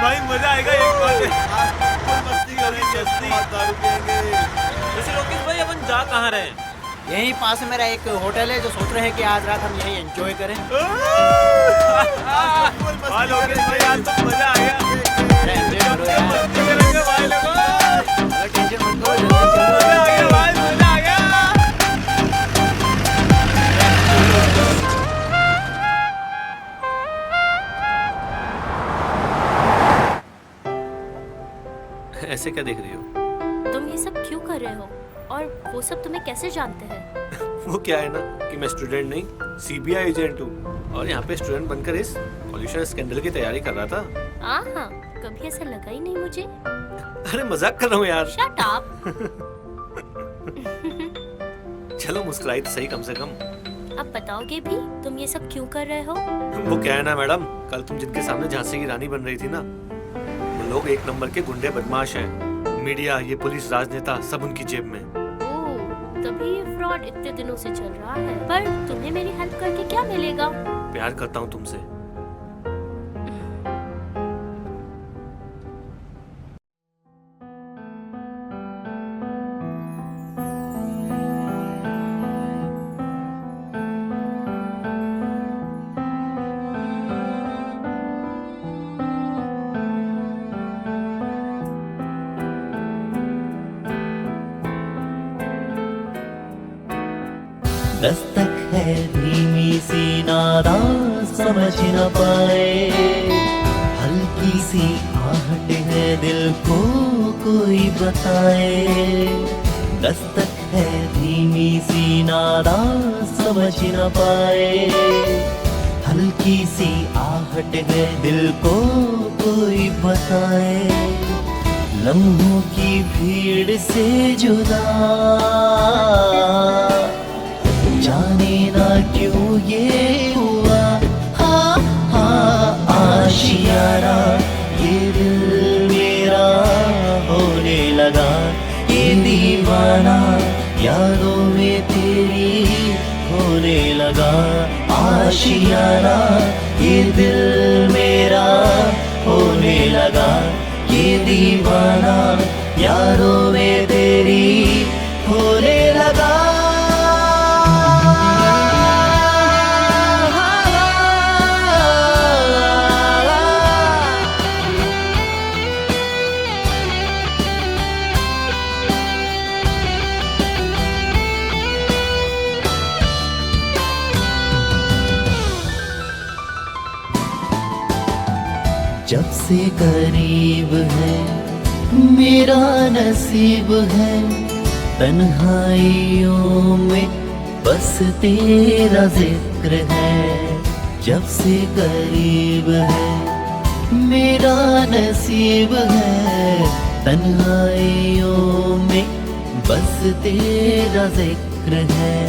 भाई मजा आएगा एक बार मस्ती करेंगे, दारू पिएंगे। वैसे लोकेश भाई अपन जा कहाँ रहे हैं? यहीं पास में मेरा एक होटल है, जो सोच रहे हैं कि आज रात हम यहीं एंजॉय करें। लोकेश भाई आज तो मजा आ गया। मस्ती करेंगे भाई लोगों। टेंशन मत करो, मजा आ गया भाई, मजा आ गया। ऐसे क्या देख रही हो? तुम ये सब क्यों कर रहे हो? और वो सब तुम्हें कैसे जानते हैं? वो क्या है ना कि मैं स्टूडेंट नहीं, सीबीआई एजेंट हूँ, और यहाँ पे स्टूडेंट बनकर इस पॉल्यूशन स्कैंडल की तैयारी कर रहा था। हाँ, कभी ऐसा लगा ही नहीं मुझे। अरे मजाक कर रहा हूँ यार। Shut up. चलो मुस्कुराई तो सही कम से कम। अब बताओगे भी तुम ये सब क्यों कर रहे हो? वो क्या है ना मैडम, कल तुम जिनके सामने झांसी की रानी बन रही थी ना, वो लोग एक नंबर के गुंडे बदमाश हैं। मीडिया, ये पुलिस, राजनेता सब उनकी जेब में। ओह, तभी ये फ्रॉड इतने दिनों से चल रहा है। पर तुम्हें मेरी हेल्प करके क्या मिलेगा? प्यार करता हूँ तुमसे। दस्तक है धीमी सी नादा समझ न पाए, हल्की सी आहट है दिल को कोई बताए। दस्तक है धीमी सी नादा समझ न पाए, हल्की सी आहट है दिल को कोई बताए। लम्हों की भीड़ से जुदा जाने ना क्यों ये हुआ। हाँ हाँ आशियाना ये दिल मेरा होने लगा, ये दीवाना यादों में तेरी होने लगा। आशियाना ये दिल मेरा होने लगा, ये दीवाना यादों में तेरी होने लगा। जब से करीब है मेरा नसीब है, तन्हाइयों में बस तेरा जिक्र है। जब से करीब है मेरा नसीब है, तन्हाइयों में बस तेरा जिक्र है।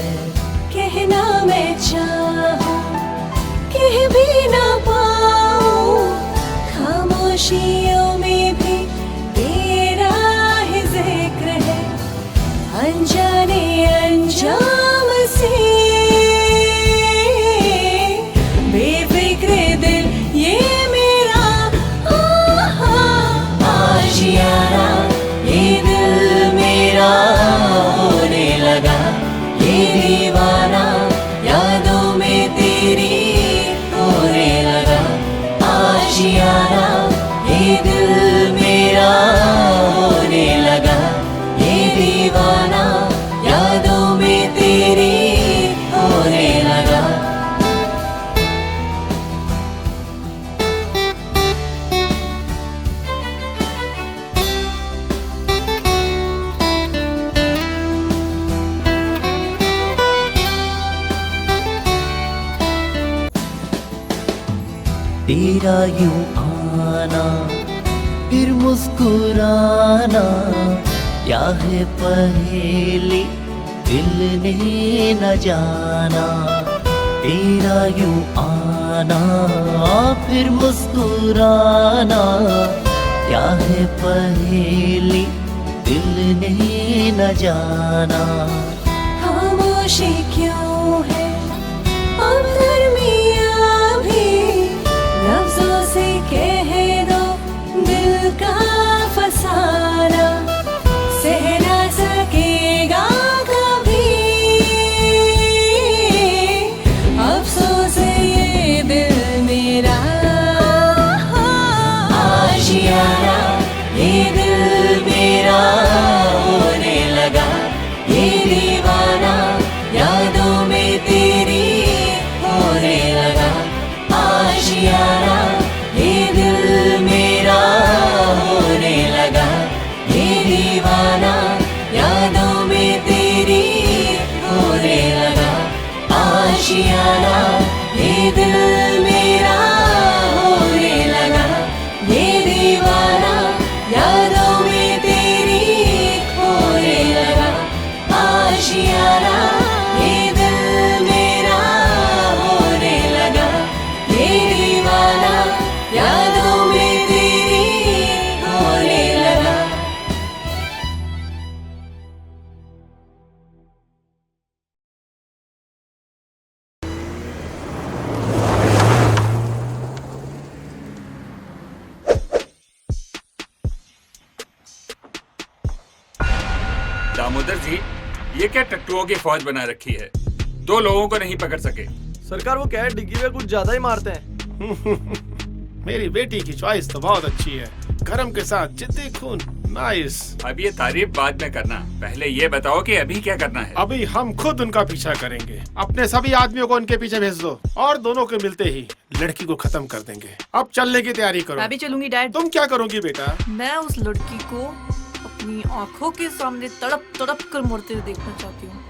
कहना मैं चाहूं कह भी ना पाऊं, खामोशियों में भी तेरा ही जिक्र है। अनजाने अंजाम से बेफिक्र दिल तेरा यूं आना फिर मुस्कुराना, क्या है पहेली दिल ने न जाना। तेरा यूं आना फिर मुस्कुराना, क्या है पहेली दिल ने न जाना। खामोशी क्यों है अब दरमियाँ भी, लफ्जों से कह दो दिल का फसाना, सह ना सकेगा कभी अफसोस ये दिल मेरा। आशियाना ये दिल मेरा होने लगा, ये दीवाना यादों में तेरी होने लगा। आशियाना ये दिल मेरा होने लगा, ये दीवाना यादों में तेरी होने लगा। आशियाना ये दिल मेरा होने लगा, ये दीवाना यादों में तेरी होने लगा। आशियाना ये दिल मेरा होने लगा, ये दीवाना यादों में तेरी होने लगा। दामोदर जी, ये क्या टट्टुओं की फौज बना रखी है? 2 लोगों को नहीं पकड़ सके। सरकार वो क्या है, डिग्गी में कुछ ज्यादा ही मारते हैं। मेरी बेटी की चॉइस तो बहुत अच्छी है, गरम के साथ जिद्दी खून, नाइस। अब ये तारीफ बाद में करना, पहले ये बताओ कि अभी क्या करना है। अभी हम खुद उनका पीछा करेंगे, अपने सभी आदमियों को उनके पीछे भेज दो और दोनों के मिलते ही लड़की को खत्म कर देंगे। अब चलने की तैयारी करो। मैं भी चलूंगी डैड। तुम क्या करोगी बेटा? मैं उस लड़की को अपनी आंखों के सामने तड़प तड़प कर मरते हुए देखना चाहती हूँ।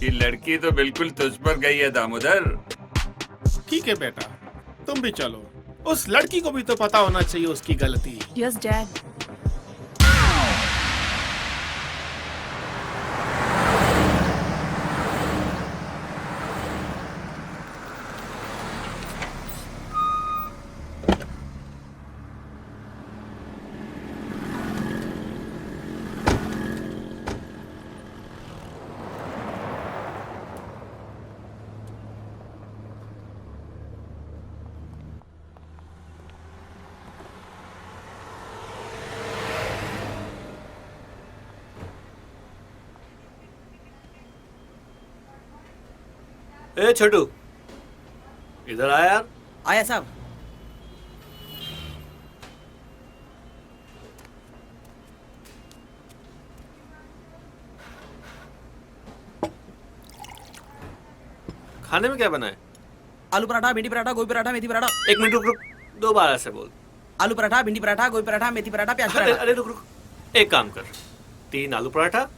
ये लड़की तो बिल्कुल तुझ पर गई है दामोदर। ठीक है बेटा, तुम भी चलो। उस लड़की को भी तो पता होना चाहिए उसकी गलती। Yes dad. ए छोटू, इधर आ यार। आया साहब। खाने में क्या बना है? आलू पराठा, भिंडी पराठा, गोभी पराठा, मेथी पराठा। 1 मिनट रुक रुक, 2 बार ऐसे बोल। आलू पराठा, भिंडी पराठा, गोभी पराठा, मेथी पराठा, प्याज पराठा। अरे रुक रुक, एक काम कर, 3 आलू पराठा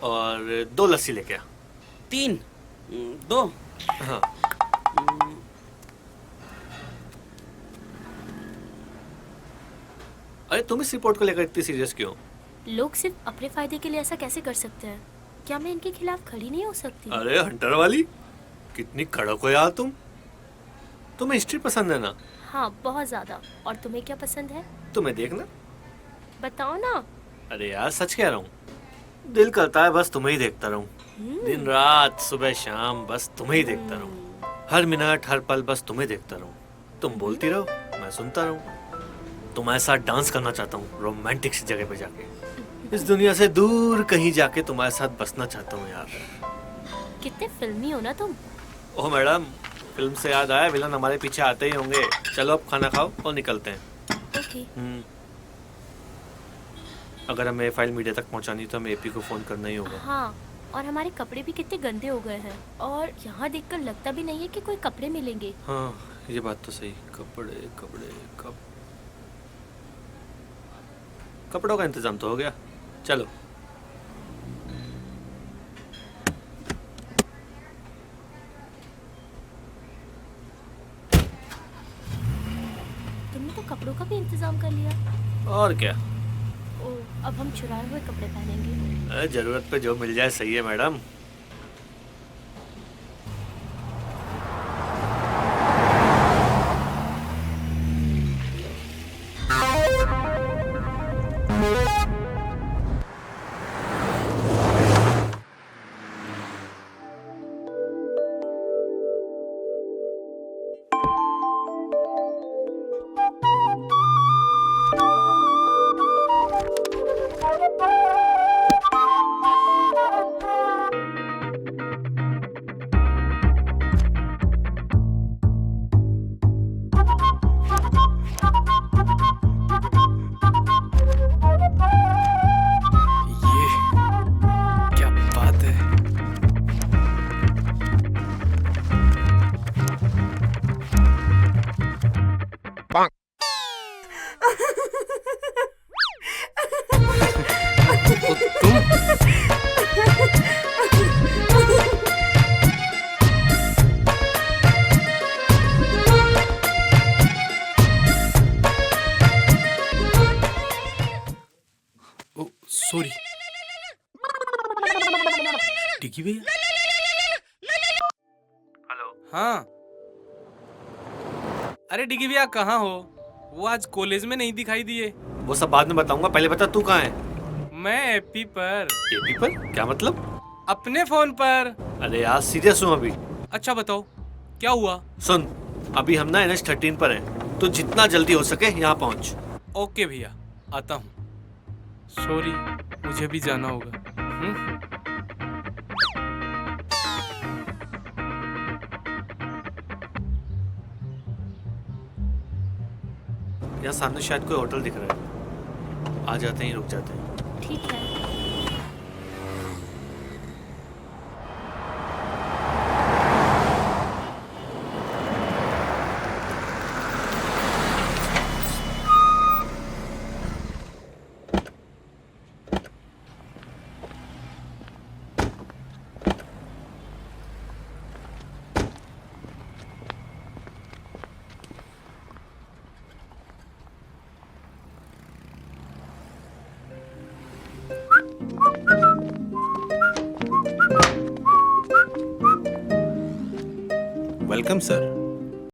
और 2 लस्सी लेके आ। 3, 2। हाँ। अरे तुम इस रिपोर्ट को लेकर इतनी सीरियस क्यों? लोग सिर्फ अपने फायदे के लिए ऐसा कैसे कर सकते हैं? क्या मैं इनके खिलाफ खड़ी नहीं हो सकती? अरे हंटर वाली, कितनी कड़क हो यार तुम। तुम्हें हिस्ट्री पसंद है ना? हाँ, बहुत ज्यादा। और तुम्हें क्या पसंद है? तुम्हें देखना। बताओ ना। अरे यार सच कह रहा हूँ, दिल करता है बस तुम्हें ही देखता रहूं। दिन रात सुबह शाम बस तुम्हें ही देखता रहूं, हर मिनट हर पल बस तुम्हें देखता रहूं। तुम बोलती रहो, मैं सुनता रहूं। तुम ऐसा डांस करना चाहता हूँ रोमांटिक सी जगह पे जाके, इस दुनिया से दूर कहीं जाके तुम्हारे साथ बसना चाहता हूँ यार। कितने फिल्मी हो ना तुम। ओह मैडम, फिल्म से याद आया, विलन हमारे पीछे आते ही होंगे। चलो अब खाना खाओ और निकलते हैं। ओके। अगर हमें फाइल मीडिया तक पहुंचानी तो हमें एपी को फोन करना ही होगा। हाँ, और हमारे कपड़े भी कितने गंदे हो गए हैं और यहाँ देखकर लगता भी नहीं है कि कोई कपड़े मिलेंगे। हाँ ये बात तो सही। कपड़े कपड़ों का इंतजाम तो हो गया। चलो कपड़ों का भी इंतजाम कर लिया। और क्या, ओ, अब हम चुराए हुए कपड़े पहनेंगे। जरूरत पे जो मिल जाए सही है मैडम। क्या बात है। सॉरी डिग्गी भैया। हाँ, अरे डिग्गी भैया कहाँ हो? वो आज कॉलेज में नहीं दिखाई दिए। वो सब बाद में बताऊंगा, पहले बता तू कहाँ है? मैं एपी पर। एपी पर? क्या मतलब? अपने फोन पर। अरे यार सीरियस हूँ अभी। अच्छा बताओ क्या हुआ? सुन, अभी हम ना NH13 पर हैं, तो जितना जल्दी हो सके यहाँ पहुँच। ओके भैया, आता हूँ। सॉरी, मुझे भी जाना होगा। यहाँ सामने शायद कोई होटल दिख रहा है, आ जाते हैं, रुक जाते हैं। ठीक है। Welcome sir.